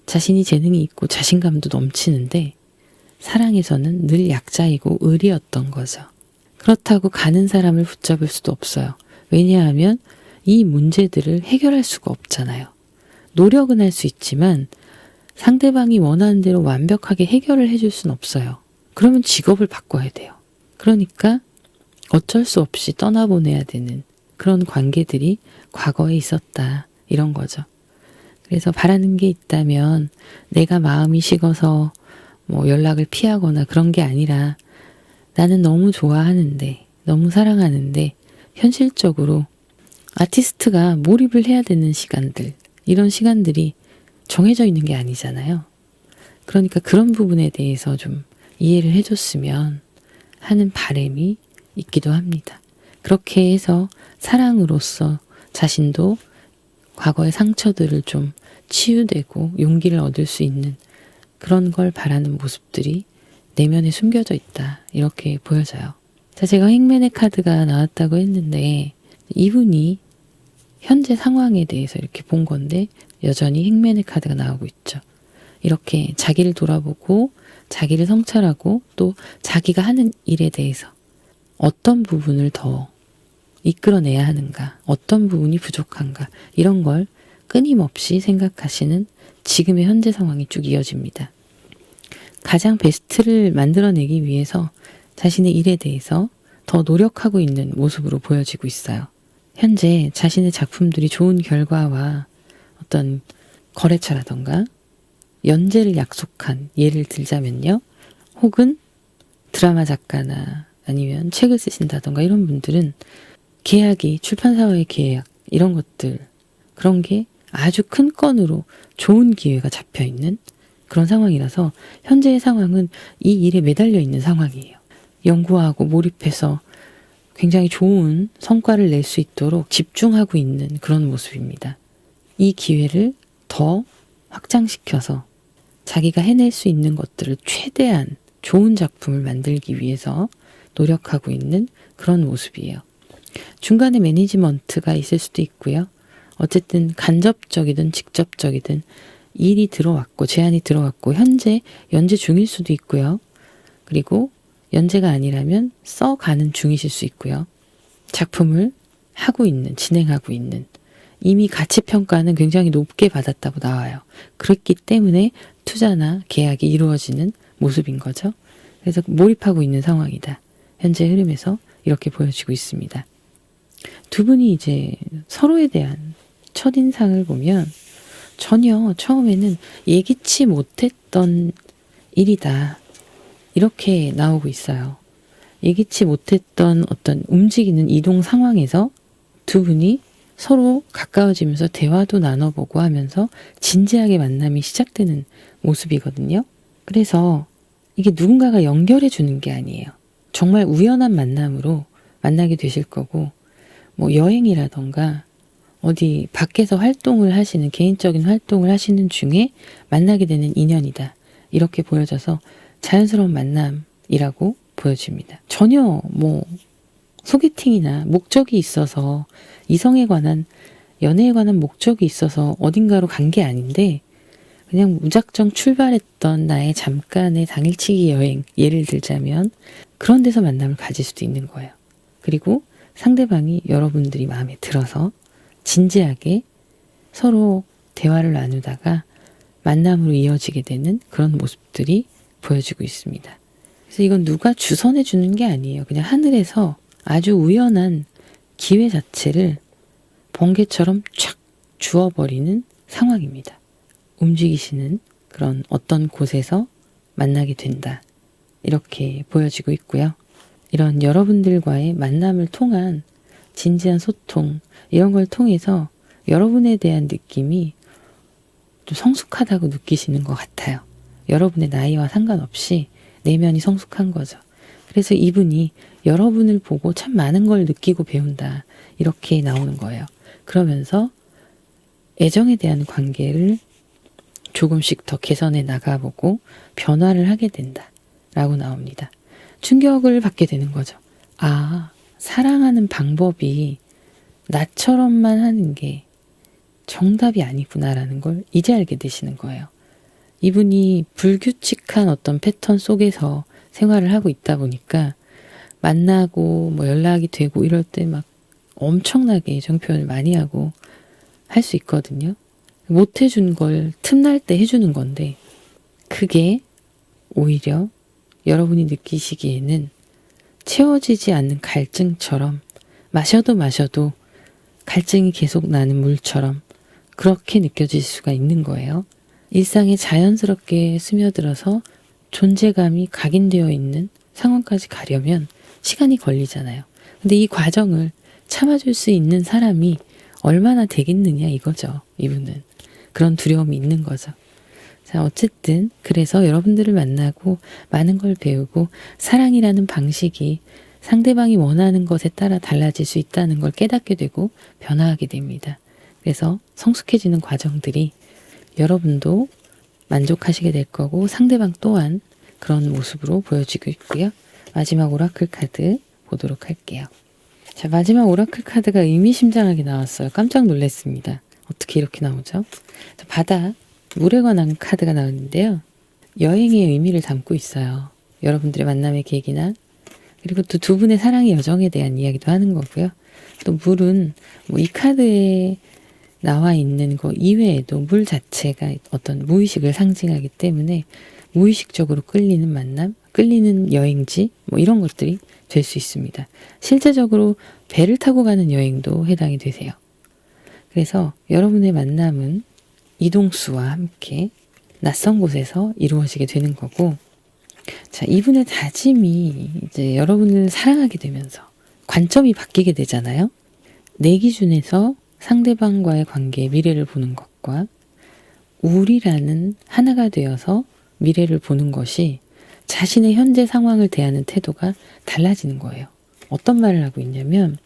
자신이 재능이 있고 자신감도 넘치는데 사랑에서는 늘 약자이고 의리였던 거죠. 그렇다고 가는 사람을 붙잡을 수도 없어요. 왜냐하면 이 문제들을 해결할 수가 없잖아요. 노력은 할 수 있지만 상대방이 원하는 대로 완벽하게 해결을 해줄 수는 없어요. 그러면 직업을 바꿔야 돼요. 그러니까 어쩔 수 없이 떠나보내야 되는 그런 관계들이 과거에 있었다, 이런 거죠. 그래서 바라는 게 있다면 내가 마음이 식어서 뭐 연락을 피하거나 그런 게 아니라 나는 너무 좋아하는데, 너무 사랑하는데 현실적으로 아티스트가 몰입을 해야 되는 시간들, 이런 시간들이 정해져 있는 게 아니잖아요. 그러니까 그런 부분에 대해서 좀 이해를 해줬으면 하는 바람이 있기도 합니다. 그렇게 해서 사랑으로서 자신도 과거의 상처들을 좀 치유되고 용기를 얻을 수 있는 그런 걸 바라는 모습들이 내면에 숨겨져 있다. 이렇게 보여져요. 자, 제가 행맨의 카드가 나왔다고 했는데 이분이 현재 상황에 대해서 이렇게 본 건데 여전히 행맨의 카드가 나오고 있죠. 이렇게 자기를 돌아보고 자기를 성찰하고 또 자기가 하는 일에 대해서 어떤 부분을 더 이끌어내야 하는가, 어떤 부분이 부족한가 이런 걸 끊임없이 생각하시는 지금의 현재 상황이 쭉 이어집니다. 가장 베스트를 만들어내기 위해서 자신의 일에 대해서 더 노력하고 있는 모습으로 보여지고 있어요. 현재 자신의 작품들이 좋은 결과와 어떤 거래처라던가 연재를 약속한 예를 들자면요. 혹은 드라마 작가나 아니면 책을 쓰신다던가 이런 분들은 계약이 출판사와의 계약 이런 것들 그런 게 아주 큰 건으로 좋은 기회가 잡혀있는 그런 상황이라서 현재의 상황은 이 일에 매달려 있는 상황이에요. 연구하고 몰입해서 굉장히 좋은 성과를 낼 수 있도록 집중하고 있는 그런 모습입니다. 이 기회를 더 확장시켜서 자기가 해낼 수 있는 것들을 최대한 좋은 작품을 만들기 위해서 노력하고 있는 그런 모습이에요. 중간에 매니지먼트가 있을 수도 있고요. 어쨌든 간접적이든 직접적이든 일이 들어왔고 제안이 들어왔고 현재 연재 중일 수도 있고요. 그리고 연재가 아니라면 써가는 중이실 수 있고요. 작품을 하고 있는, 진행하고 있는 이미 가치평가는 굉장히 높게 받았다고 나와요. 그렇기 때문에 투자나 계약이 이루어지는 모습인 거죠. 그래서 몰입하고 있는 상황이다. 현재 흐름에서 이렇게 보여지고 있습니다. 두 분이 이제 서로에 대한 첫인상을 보면 전혀 처음에는 예기치 못했던 일이다. 이렇게 나오고 있어요. 예기치 못했던 어떤 움직이는 이동 상황에서 두 분이 서로 가까워지면서 대화도 나눠보고 하면서 진지하게 만남이 시작되는 모습이거든요. 그래서 이게 누군가가 연결해 주는 게 아니에요. 정말 우연한 만남으로 만나게 되실 거고 뭐 여행이라던가 어디 밖에서 활동을 하시는 개인적인 활동을 하시는 중에 만나게 되는 인연이다. 이렇게 보여져서 자연스러운 만남이라고 보여집니다. 전혀 뭐 소개팅이나 목적이 있어서 이성에 관한 연애에 관한 목적이 있어서 어딘가로 간 게 아닌데 그냥 무작정 출발했던 나의 잠깐의 당일치기 여행 예를 들자면 그런 데서 만남을 가질 수도 있는 거예요. 그리고 상대방이 여러분들이 마음에 들어서 진지하게 서로 대화를 나누다가 만남으로 이어지게 되는 그런 모습들이 보여지고 있습니다. 그래서 이건 누가 주선해 주는 게 아니에요. 그냥 하늘에서 아주 우연한 기회 자체를 번개처럼 촥 주어버리는 상황입니다. 움직이시는 그런 어떤 곳에서 만나게 된다. 이렇게 보여지고 있고요. 이런 여러분들과의 만남을 통한 진지한 소통 이런 걸 통해서 여러분에 대한 느낌이 좀 성숙하다고 느끼시는 것 같아요. 여러분의 나이와 상관없이 내면이 성숙한 거죠. 그래서 이분이 여러분을 보고 참 많은 걸 느끼고 배운다. 이렇게 나오는 거예요. 그러면서 애정에 대한 관계를 조금씩 더 개선해 나가보고 변화를 하게 된다. 라고 나옵니다. 충격을 받게 되는 거죠. 아, 사랑하는 방법이 나처럼만 하는 게 정답이 아니구나라는 걸 이제 알게 되시는 거예요. 이분이 불규칙한 어떤 패턴 속에서 생활을 하고 있다 보니까 만나고 뭐 연락이 되고 이럴 때 막 엄청나게 애정 표현을 많이 하고 할 수 있거든요. 못 해준 걸 틈날 때 해주는 건데 그게 오히려 여러분이 느끼시기에는 채워지지 않는 갈증처럼 마셔도 갈증이 계속 나는 물처럼 그렇게 느껴질 수가 있는 거예요. 일상에 자연스럽게 스며들어서 존재감이 각인되어 있는 상황까지 가려면 시간이 걸리잖아요. 근데 이 과정을 참아줄 수 있는 사람이 얼마나 되겠느냐 이거죠. 이분은. 그런 두려움이 있는 거죠. 자, 어쨌든 그래서 여러분들을 만나고 많은 걸 배우고 사랑이라는 방식이 상대방이 원하는 것에 따라 달라질 수 있다는 걸 깨닫게 되고 변화하게 됩니다. 그래서 성숙해지는 과정들이 여러분도 만족하시게 될 거고 상대방 또한 그런 모습으로 보여지고 있고요. 마지막 오라클 카드 보도록 할게요. 자, 마지막 오라클 카드가 의미심장하게 나왔어요. 깜짝 놀랐습니다. 어떻게 이렇게 나오죠? 자, 바다, 물에 관한 카드가 나왔는데요. 여행의 의미를 담고 있어요. 여러분들의 만남의 계기나 그리고 또 두 분의 사랑의 여정에 대한 이야기도 하는 거고요. 또 물은 뭐 이 카드에 나와 있는 거 이외에도 물 자체가 어떤 무의식을 상징하기 때문에 무의식적으로 끌리는 만남, 끌리는 여행지 뭐 이런 것들이 될 수 있습니다. 실제적으로 배를 타고 가는 여행도 해당이 되세요. 그래서 여러분의 만남은 이동수와 함께 낯선 곳에서 이루어지게 되는 거고, 자, 이분의 다짐이 이제 여러분을 사랑하게 되면서 관점이 바뀌게 되잖아요. 내 기준에서 상대방과의 관계의 미래를 보는 것과 우리라는 하나가 되어서 미래를 보는 것이 자신의 현재 상황을 대하는 태도가 달라지는 거예요. 어떤 말을 하고 있냐면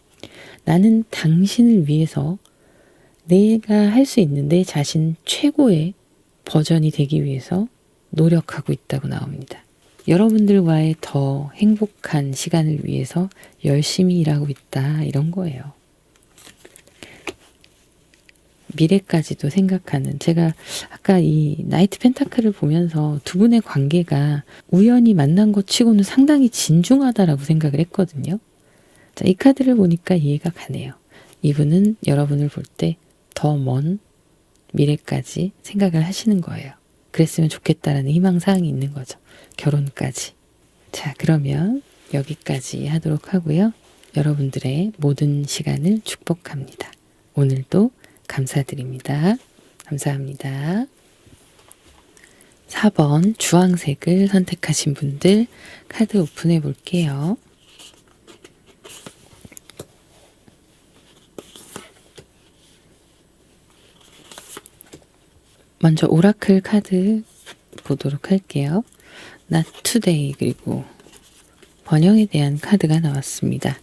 나는 당신을 위해서 내가 할 수 있는 내 자신 최고의 버전이 되기 위해서 노력하고 있다고 나옵니다. 여러분들과의 더 행복한 시간을 위해서 열심히 일하고 있다 이런 거예요. 미래까지도 생각하는, 제가 아까 이 나이트 펜타클을 보면서 두 분의 관계가 우연히 만난 것 치고는 상당히 진중하다라고 생각을 했거든요. 자, 이 카드를 보니까 이해가 가네요. 이분은 여러분을 볼 때 더 먼 미래까지 생각을 하시는 거예요. 그랬으면 좋겠다라는 희망사항이 있는 거죠. 결혼까지. 자, 그러면 여기까지 하도록 하고요. 여러분들의 모든 시간을 축복합니다. 오늘도 감사드립니다. 감사합니다. 4번 주황색을 선택하신 분들 카드 오픈해 볼게요. 먼저 오라클 카드 보도록 할게요. Not today 그리고 번영에 대한 카드가 나왔습니다.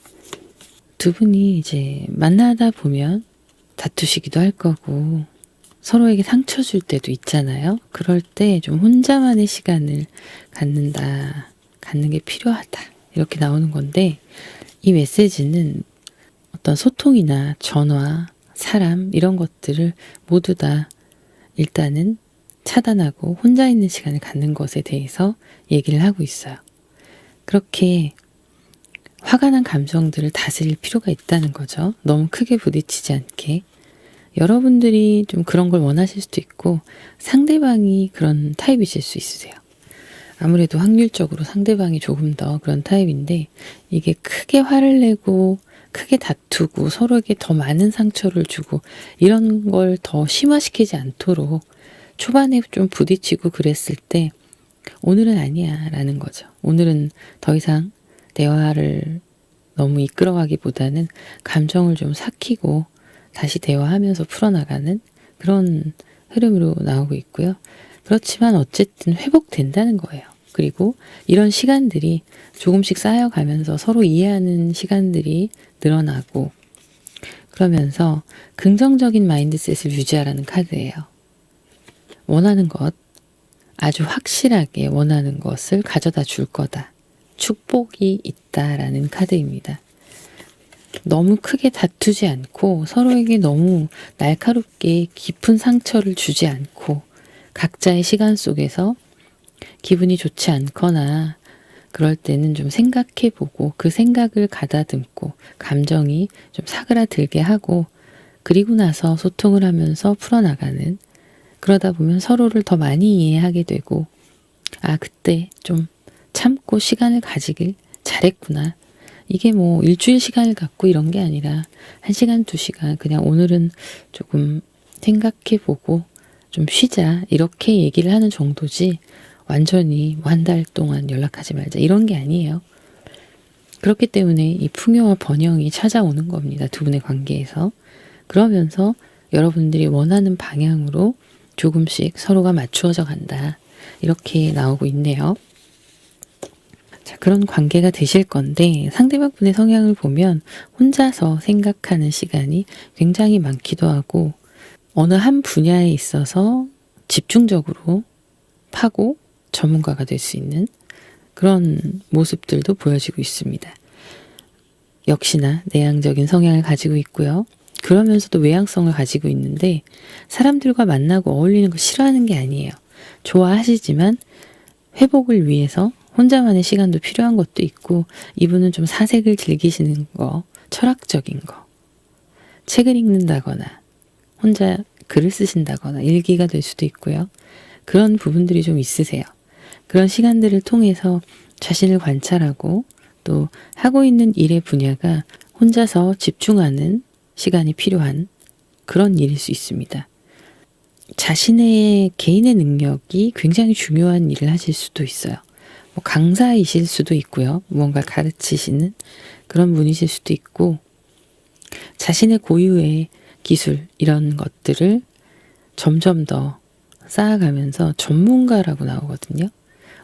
두 분이 이제 만나다 보면 다투시기도 할 거고 서로에게 상처 줄 때도 있잖아요. 그럴 때 좀 혼자만의 시간을 갖는 게 필요하다. 이렇게 나오는 건데 이 메시지는 어떤 소통이나 전화, 사람 이런 것들을 모두 다 일단은 차단하고 혼자 있는 시간을 갖는 것에 대해서 얘기를 하고 있어요. 그렇게 화가 난 감정들을 다스릴 필요가 있다는 거죠. 너무 크게 부딪히지 않게. 여러분들이 좀 그런 걸 원하실 수도 있고 상대방이 그런 타입이실 수 있으세요. 아무래도 확률적으로 상대방이 조금 더 그런 타입인데 이게 크게 화를 내고 크게 다투고 서로에게 더 많은 상처를 주고 이런 걸 더 심화시키지 않도록 초반에 좀 부딪히고 그랬을 때 오늘은 아니야 라는 거죠. 오늘은 더 이상 대화를 너무 이끌어가기보다는 감정을 좀 삭히고 다시 대화하면서 풀어나가는 그런 흐름으로 나오고 있고요. 그렇지만 어쨌든 회복된다는 거예요. 그리고 이런 시간들이 조금씩 쌓여가면서 서로 이해하는 시간들이 늘어나고 그러면서 긍정적인 마인드셋을 유지하라는 카드예요. 원하는 것, 아주 확실하게 원하는 것을 가져다 줄 거다. 축복이 있다라는 카드입니다. 너무 크게 다투지 않고 서로에게 너무 날카롭게 깊은 상처를 주지 않고 각자의 시간 속에서 기분이 좋지 않거나 그럴 때는 좀 생각해보고 그 생각을 가다듬고 감정이 좀 사그라들게 하고 그리고 나서 소통을 하면서 풀어나가는, 그러다 보면 서로를 더 많이 이해하게 되고 아 그때 좀 참고 시간을 가지길 잘했구나. 이게 뭐 일주일 시간을 갖고 이런 게 아니라 1시간, 2시간 그냥 오늘은 조금 생각해보고 좀 쉬자 이렇게 얘기를 하는 정도지 완전히 한 달 동안 연락하지 말자 이런 게 아니에요. 그렇기 때문에 이 풍요와 번영이 찾아오는 겁니다. 두 분의 관계에서. 그러면서 여러분들이 원하는 방향으로 조금씩 서로가 맞추어져 간다. 이렇게 나오고 있네요. 자, 그런 관계가 되실 건데 상대방분의 성향을 보면 혼자서 생각하는 시간이 굉장히 많기도 하고 어느 한 분야에 있어서 집중적으로 파고 전문가가 될 수 있는 그런 모습들도 보여지고 있습니다. 역시나 내향적인 성향을 가지고 있고요. 그러면서도 외향성을 가지고 있는데 사람들과 만나고 어울리는 거 싫어하는 게 아니에요. 좋아하시지만 회복을 위해서 혼자만의 시간도 필요한 것도 있고 이분은 좀 사색을 즐기시는 거, 철학적인 거, 책을 읽는다거나 혼자 글을 쓰신다거나 일기가 될 수도 있고요. 그런 부분들이 좀 있으세요. 그런 시간들을 통해서 자신을 관찰하고 또 하고 있는 일의 분야가 혼자서 집중하는 시간이 필요한 그런 일일 수 있습니다. 자신의 개인의 능력이 굉장히 중요한 일을 하실 수도 있어요. 뭐 강사이실 수도 있고요. 무언가 가르치시는 그런 분이실 수도 있고 자신의 고유의 기술 이런 것들을 점점 더 쌓아가면서 전문가라고 나오거든요.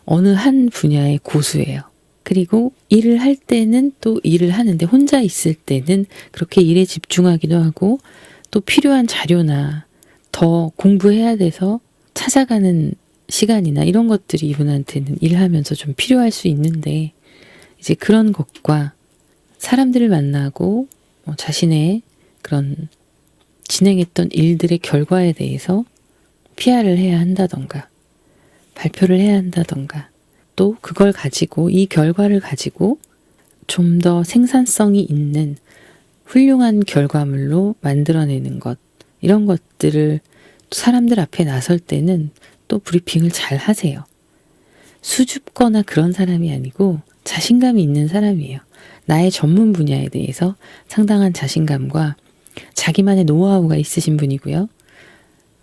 어느 한 분야의 고수예요. 그리고 일을 할 때는 또 일을 하는데 혼자 있을 때는 그렇게 일에 집중하기도 하고 또 필요한 자료나 더 공부해야 돼서 찾아가는 시간이나 이런 것들이 이분한테는 일하면서 좀 필요할 수 있는데 이제 그런 것과 사람들을 만나고 자신의 그런 진행했던 일들의 결과에 대해서 PR을 해야 한다던가 발표를 해야 한다던가 또 그걸 가지고 이 결과를 가지고 좀 더 생산성이 있는 훌륭한 결과물로 만들어내는 것 이런 것들을 사람들 앞에 나설 때는 또 브리핑을 잘 하세요. 수줍거나 그런 사람이 아니고 자신감이 있는 사람이에요. 나의 전문 분야에 대해서 상당한 자신감과 자기만의 노하우가 있으신 분이고요.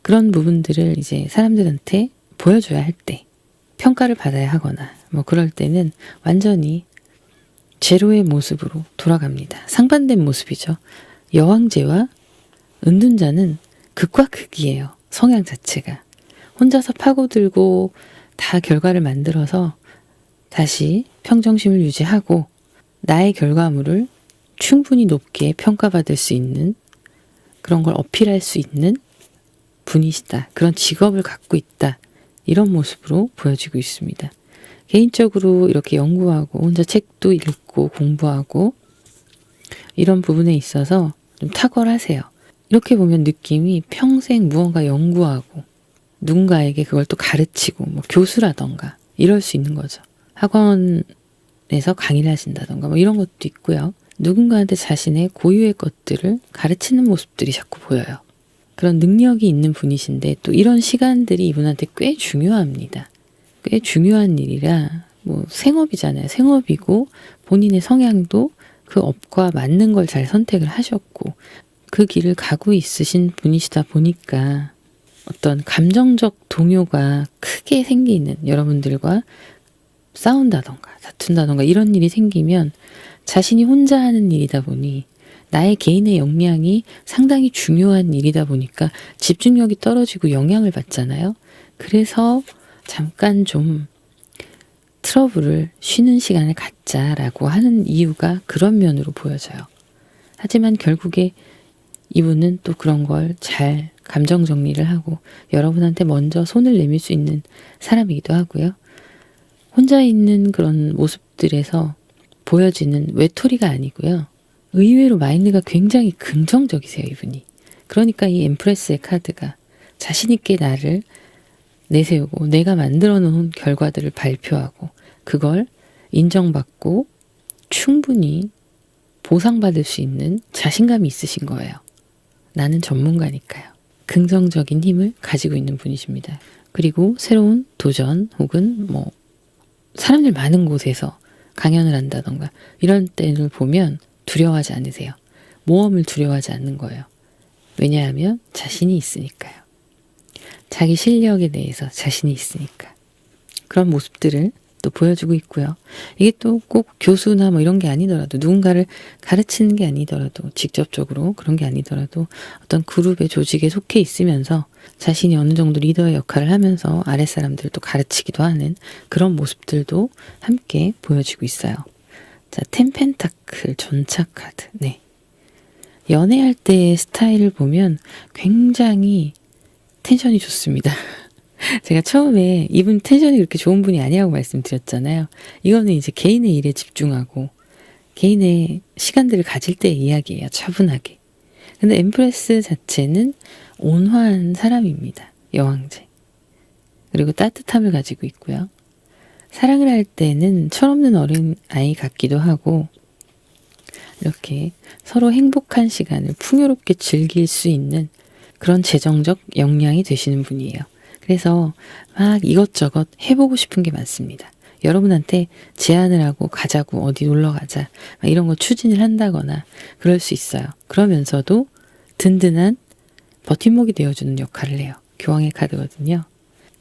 그런 부분들을 이제 사람들한테 보여줘야 할 때, 평가를 받아야 하거나 뭐 그럴 때는 완전히 제로의 모습으로 돌아갑니다. 상반된 모습이죠. 여왕제와 은둔자는 극과 극이에요. 성향 자체가. 혼자서 파고들고 다 결과를 만들어서 다시 평정심을 유지하고 나의 결과물을 충분히 높게 평가받을 수 있는 그런 걸 어필할 수 있는 분이시다. 그런 직업을 갖고 있다. 이런 모습으로 보여지고 있습니다. 개인적으로 이렇게 연구하고 혼자 책도 읽고 공부하고 이런 부분에 있어서 좀 탁월하세요. 이렇게 보면 느낌이 평생 무언가 연구하고 누군가에게 그걸 또 가르치고 뭐 교수라던가 이럴 수 있는 거죠. 학원에서 강의를 하신다던가 뭐 이런 것도 있고요. 누군가한테 자신의 고유의 것들을 가르치는 모습들이 자꾸 보여요. 그런 능력이 있는 분이신데 또 이런 시간들이 이분한테 꽤 중요합니다. 꽤 중요한 일이라 뭐 생업이잖아요. 생업이고 본인의 성향도 그 업과 맞는 걸 잘 선택을 하셨고 그 길을 가고 있으신 분이시다 보니까 어떤 감정적 동요가 크게 생기는 여러분들과 싸운다던가 다툰다던가 이런 일이 생기면 자신이 혼자 하는 일이다 보니 나의 개인의 역량이 상당히 중요한 일이다 보니까 집중력이 떨어지고 영향을 받잖아요. 그래서 잠깐 좀 트러블을 쉬는 시간을 갖자라고 하는 이유가 그런 면으로 보여져요. 하지만 결국에 이분은 또 그런 걸 잘 감정 정리를 하고 여러분한테 먼저 손을 내밀 수 있는 사람이기도 하고요. 혼자 있는 그런 모습들에서 보여지는 외톨이가 아니고요. 의외로 마인드가 굉장히 긍정적이세요, 이분이. 그러니까 이 엠프레스의 카드가 자신 있게 나를 내세우고 내가 만들어 놓은 결과들을 발표하고 그걸 인정받고 충분히 보상받을 수 있는 자신감이 있으신 거예요. 나는 전문가니까요. 긍정적인 힘을 가지고 있는 분이십니다. 그리고 새로운 도전 혹은 뭐 사람들 많은 곳에서 강연을 한다던가 이런 때를 보면 두려워하지 않으세요. 모험을 두려워하지 않는 거예요. 왜냐하면 자신이 있으니까요. 자기 실력에 대해서 자신이 있으니까. 그런 모습들을 또 보여주고 있고요. 이게 또 꼭 교수나 뭐 이런 게 아니더라도 누군가를 가르치는 게 아니더라도 직접적으로 그런 게 아니더라도 어떤 그룹의 조직에 속해 있으면서 자신이 어느 정도 리더의 역할을 하면서 아랫사람들도 가르치기도 하는 그런 모습들도 함께 보여지고 있어요. 자, 텐펜타클 전차 카드. 네. 연애할 때의 스타일을 보면 굉장히 텐션이 좋습니다. 제가 처음에 이분 텐션이 그렇게 좋은 분이 아니라고 말씀드렸잖아요. 이거는 이제 개인의 일에 집중하고 개인의 시간들을 가질 때의 이야기예요. 차분하게. 근데 엠프레스 자체는 온화한 사람입니다. 여왕제. 그리고 따뜻함을 가지고 있고요. 사랑을 할 때는 철없는 어린아이 같기도 하고 이렇게 서로 행복한 시간을 풍요롭게 즐길 수 있는 그런 재정적 역량이 되시는 분이에요. 그래서 막 이것저것 해보고 싶은 게 많습니다. 여러분한테 제안을 하고 가자고 어디 놀러 가자 막 이런 거 추진을 한다거나 그럴 수 있어요. 그러면서도 든든한 버팀목이 되어주는 역할을 해요. 교황의 카드거든요.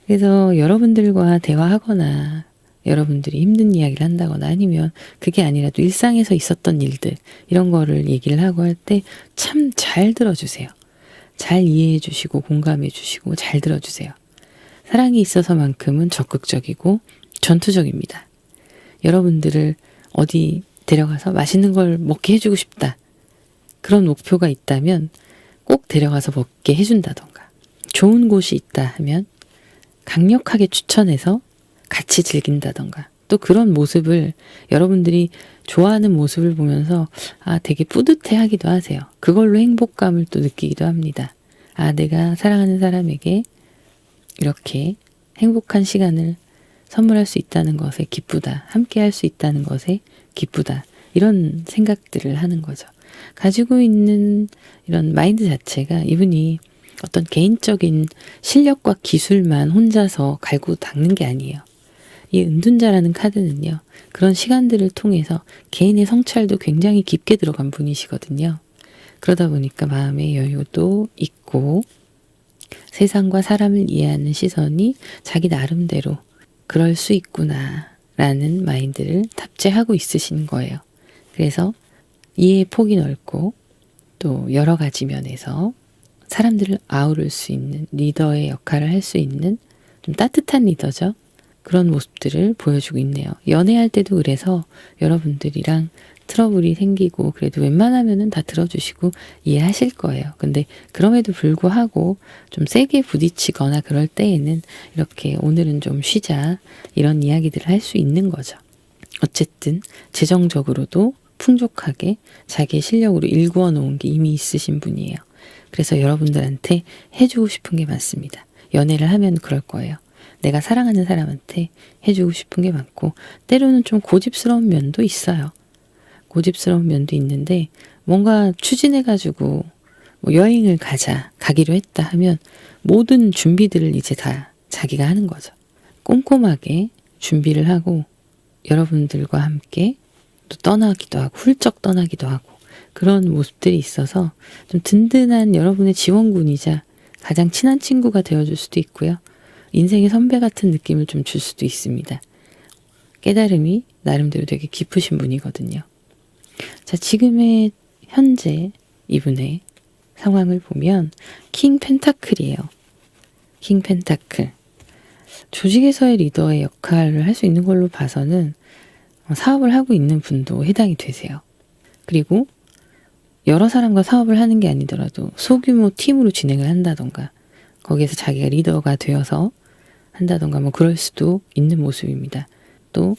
그래서 여러분들과 대화하거나 여러분들이 힘든 이야기를 한다거나 아니면 그게 아니라도 일상에서 있었던 일들 이런 거를 얘기를 하고 할 때 참 잘 들어주세요. 잘 이해해 주시고 공감해 주시고 잘 들어주세요. 사랑이 있어서만큼은 적극적이고 전투적입니다. 여러분들을 어디 데려가서 맛있는 걸 먹게 해주고 싶다. 그런 목표가 있다면 꼭 데려가서 먹게 해준다던가 좋은 곳이 있다 하면 강력하게 추천해서 같이 즐긴다던가 또 그런 모습을 여러분들이 좋아하는 모습을 보면서 되게 뿌듯해 하기도 하세요. 그걸로 행복감을 또 느끼기도 합니다. 내가 사랑하는 사람에게 이렇게 행복한 시간을 선물할 수 있다는 것에 기쁘다. 함께 할 수 있다는 것에 기쁘다. 이런 생각들을 하는 거죠. 가지고 있는 이런 마인드 자체가 이분이 어떤 개인적인 실력과 기술만 혼자서 갈고 닦는 게 아니에요. 이 은둔자라는 카드는요. 그런 시간들을 통해서 개인의 성찰도 굉장히 깊게 들어간 분이시거든요. 그러다 보니까 마음의 여유도 있고 세상과 사람을 이해하는 시선이 자기 나름대로 그럴 수 있구나 라는 마인드를 탑재하고 있으신 거예요. 그래서 이해의 폭이 넓고 또 여러 가지 면에서 사람들을 아우를 수 있는 리더의 역할을 할 수 있는 좀 따뜻한 리더죠. 그런 모습들을 보여주고 있네요. 연애할 때도 그래서 여러분들이랑 트러블이 생기고 그래도 웬만하면은 다 들어주시고 이해하실 거예요. 근데 그럼에도 불구하고 좀 세게 부딪히거나 그럴 때에는 이렇게 오늘은 좀 쉬자 이런 이야기들을 할 수 있는 거죠. 어쨌든 재정적으로도 풍족하게 자기의 실력으로 일구어 놓은 게 이미 있으신 분이에요. 그래서 여러분들한테 해주고 싶은 게 많습니다. 연애를 하면 그럴 거예요. 내가 사랑하는 사람한테 해주고 싶은 게 많고 때로는 좀 고집스러운 면도 있어요. 고집스러운 면도 있는데 뭔가 추진해가지고 뭐 여행을 가기로 했다 하면 모든 준비들을 이제 다 자기가 하는 거죠. 꼼꼼하게 준비를 하고 여러분들과 함께 또 떠나기도 하고 훌쩍 떠나기도 하고 그런 모습들이 있어서 좀 든든한 여러분의 지원군이자 가장 친한 친구가 되어줄 수도 있고요. 인생의 선배 같은 느낌을 좀 줄 수도 있습니다. 깨달음이 나름대로 되게 깊으신 분이거든요. 자, 지금의 현재 이분의 상황을 보면 킹 펜타클이에요. 킹 펜타클. 조직에서의 리더의 역할을 할 수 있는 걸로 봐서는 사업을 하고 있는 분도 해당이 되세요. 그리고 여러 사람과 사업을 하는 게 아니더라도 소규모 팀으로 진행을 한다던가 거기에서 자기가 리더가 되어서 한다던가 뭐 그럴 수도 있는 모습입니다. 또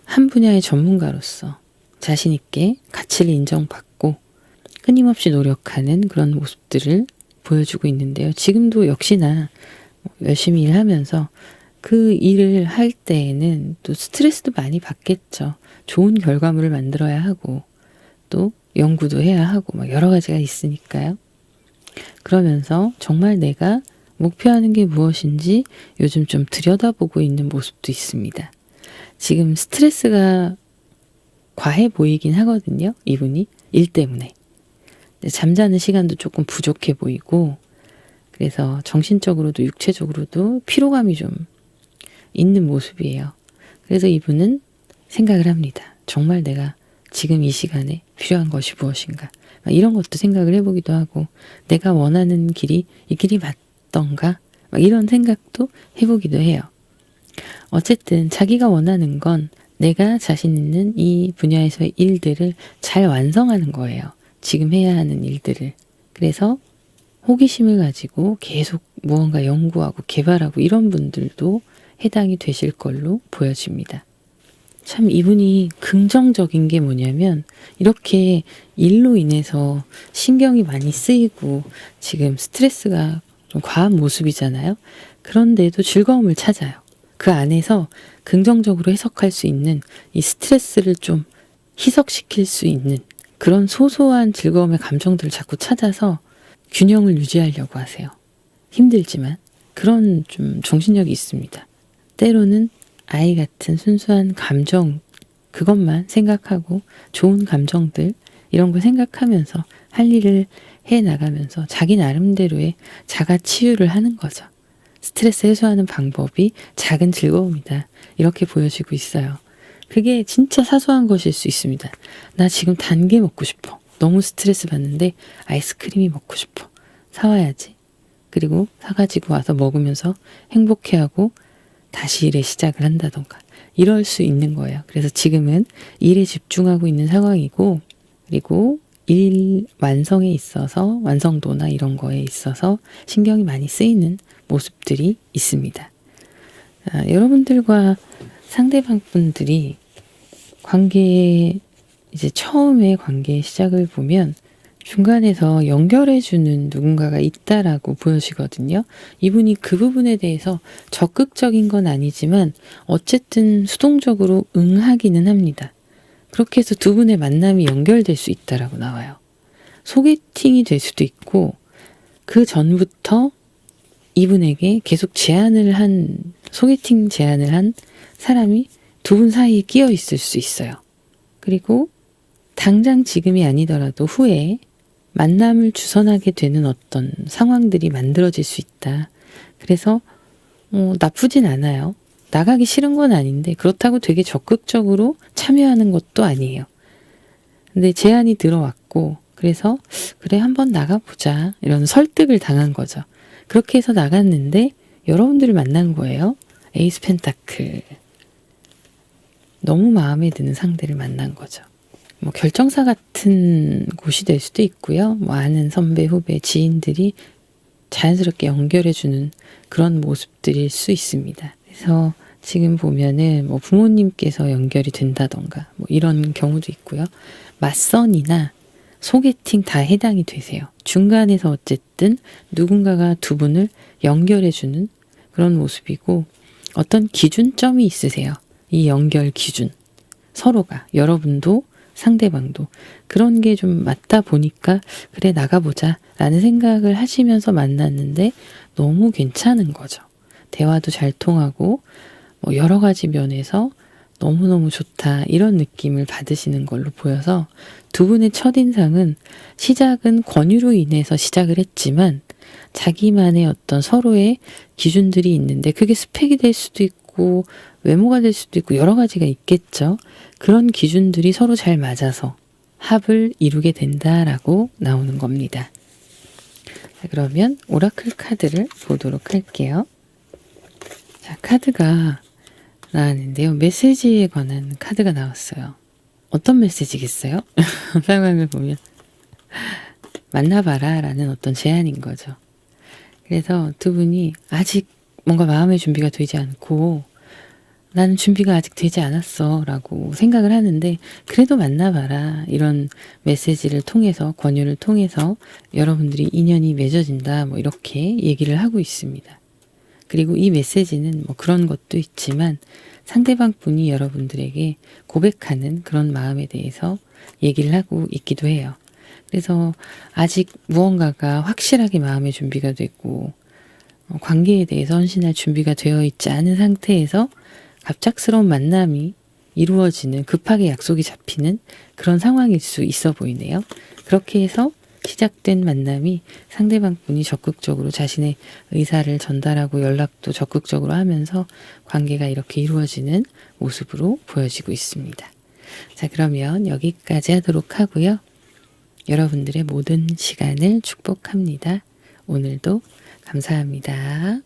한 분야의 전문가로서 자신 있게 가치를 인정받고 끊임없이 노력하는 그런 모습들을 보여주고 있는데요. 지금도 역시나 열심히 일하면서 그 일을 할 때에는 또 스트레스도 많이 받겠죠. 좋은 결과물을 만들어야 하고 또 연구도 해야 하고 막 여러 가지가 있으니까요. 그러면서 정말 내가 목표하는 게 무엇인지 요즘 좀 들여다보고 있는 모습도 있습니다. 지금 스트레스가 과해 보이긴 하거든요. 이분이 일 때문에. 잠자는 시간도 조금 부족해 보이고 그래서 정신적으로도 육체적으로도 피로감이 좀 있는 모습이에요. 그래서 이분은 생각을 합니다. 정말 내가 지금 이 시간에 필요한 것이 무엇인가. 이런 것도 생각을 해보기도 하고 내가 원하는 길이 이 길이 맞던가 이런 생각도 해보기도 해요. 어쨌든 자기가 원하는 건 내가 자신 있는 이 분야에서의 일들을 잘 완성하는 거예요. 지금 해야 하는 일들을. 그래서 호기심을 가지고 계속 무언가 연구하고 개발하고 이런 분들도 해당이 되실 걸로 보여집니다. 참 이분이 긍정적인 게 뭐냐면 이렇게 일로 인해서 신경이 많이 쓰이고 지금 스트레스가 좀 과한 모습이잖아요. 그런데도 즐거움을 찾아요. 그 안에서 긍정적으로 해석할 수 있는 이 스트레스를 좀 희석시킬 수 있는 그런 소소한 즐거움의 감정들을 자꾸 찾아서 균형을 유지하려고 하세요. 힘들지만 그런 좀 정신력이 있습니다. 때로는 아이 같은 순수한 감정 그것만 생각하고 좋은 감정들 이런 거 생각하면서 할 일을 해 나가면서 자기 나름대로의 자가 치유를 하는 거죠. 스트레스 해소하는 방법이 작은 즐거움이다. 이렇게 보여지고 있어요. 그게 진짜 사소한 것일 수 있습니다. 나 지금 단 게 먹고 싶어. 너무 스트레스 받는데 아이스크림이 먹고 싶어. 사와야지. 그리고 사가지고 와서 먹으면서 행복해하고 다시 일에 시작을 한다던가 이럴 수 있는 거예요. 그래서 지금은 일에 집중하고 있는 상황이고 그리고 일 완성에 있어서 완성도나 이런 거에 있어서 신경이 많이 쓰이는 모습들이 있습니다. 여러분들과 상대방 분들이 이제 처음에 관계 시작을 보면 중간에서 연결해주는 누군가가 있다라고 보여지거든요. 이분이 그 부분에 대해서 적극적인 건 아니지만 어쨌든 수동적으로 응하기는 합니다. 그렇게 해서 두 분의 만남이 연결될 수 있다라고 나와요. 소개팅이 될 수도 있고 그 전부터 이분에게 계속 소개팅 제안을 한 사람이 두 분 사이에 끼어 있을 수 있어요. 그리고 당장 지금이 아니더라도 후에 만남을 주선하게 되는 어떤 상황들이 만들어질 수 있다. 그래서 나쁘진 않아요. 나가기 싫은 건 아닌데 그렇다고 되게 적극적으로 참여하는 것도 아니에요. 근데 제안이 들어왔고 그래서 그래 한번 나가보자 이런 설득을 당한 거죠. 그렇게 해서 나갔는데 여러분들을 만난 거예요. 에이스 펜타클. 너무 마음에 드는 상대를 만난 거죠. 뭐 결정사 같은 곳이 될 수도 있고요. 뭐 아는 선배, 후배, 지인들이 자연스럽게 연결해주는 그런 모습들일 수 있습니다. 그래서 지금 보면은 뭐 부모님께서 연결이 된다던가 뭐 이런 경우도 있고요. 맞선이나 소개팅 다 해당이 되세요. 중간에서 어쨌든 누군가가 두 분을 연결해주는 그런 모습이고 어떤 기준점이 있으세요. 이 연결 기준. 서로가 여러분도 상대방도 그런 게 좀 맞다 보니까 그래 나가보자 라는 생각을 하시면서 만났는데 너무 괜찮은 거죠. 대화도 잘 통하고 뭐 여러 가지 면에서 너무너무 좋다 이런 느낌을 받으시는 걸로 보여서 두 분의 첫인상은 시작은 권유로 인해서 시작을 했지만 자기만의 어떤 서로의 기준들이 있는데 그게 스펙이 될 수도 있고 외모가 될 수도 있고 여러 가지가 있겠죠. 그런 기준들이 서로 잘 맞아서 합을 이루게 된다라고 나오는 겁니다. 자, 그러면 오라클 카드를 보도록 할게요. 자, 카드가 나왔는데요. 메시지에 관한 카드가 나왔어요. 어떤 메시지겠어요? 상황을 보면 만나봐라 라는 어떤 제안인 거죠. 그래서 두 분이 아직 뭔가 마음의 준비가 되지 않고 나는 준비가 아직 되지 않았어 라고 생각을 하는데 그래도 만나봐라 이런 메시지를 통해서 권유를 통해서 여러분들이 인연이 맺어진다 뭐 이렇게 얘기를 하고 있습니다. 그리고 이 메시지는 뭐 그런 것도 있지만 상대방 분이 여러분들에게 고백하는 그런 마음에 대해서 얘기를 하고 있기도 해요. 그래서 아직 무언가가 확실하게 마음의 준비가 되고 관계에 대해서 헌신할 준비가 되어 있지 않은 상태에서 갑작스러운 만남이 이루어지는 급하게 약속이 잡히는 그런 상황일 수 있어 보이네요. 그렇게 해서 시작된 만남이 상대방 분이 적극적으로 자신의 의사를 전달하고 연락도 적극적으로 하면서 관계가 이렇게 이루어지는 모습으로 보여지고 있습니다. 자, 그러면 여기까지 하도록 하고요. 여러분들의 모든 시간을 축복합니다. 오늘도 감사합니다.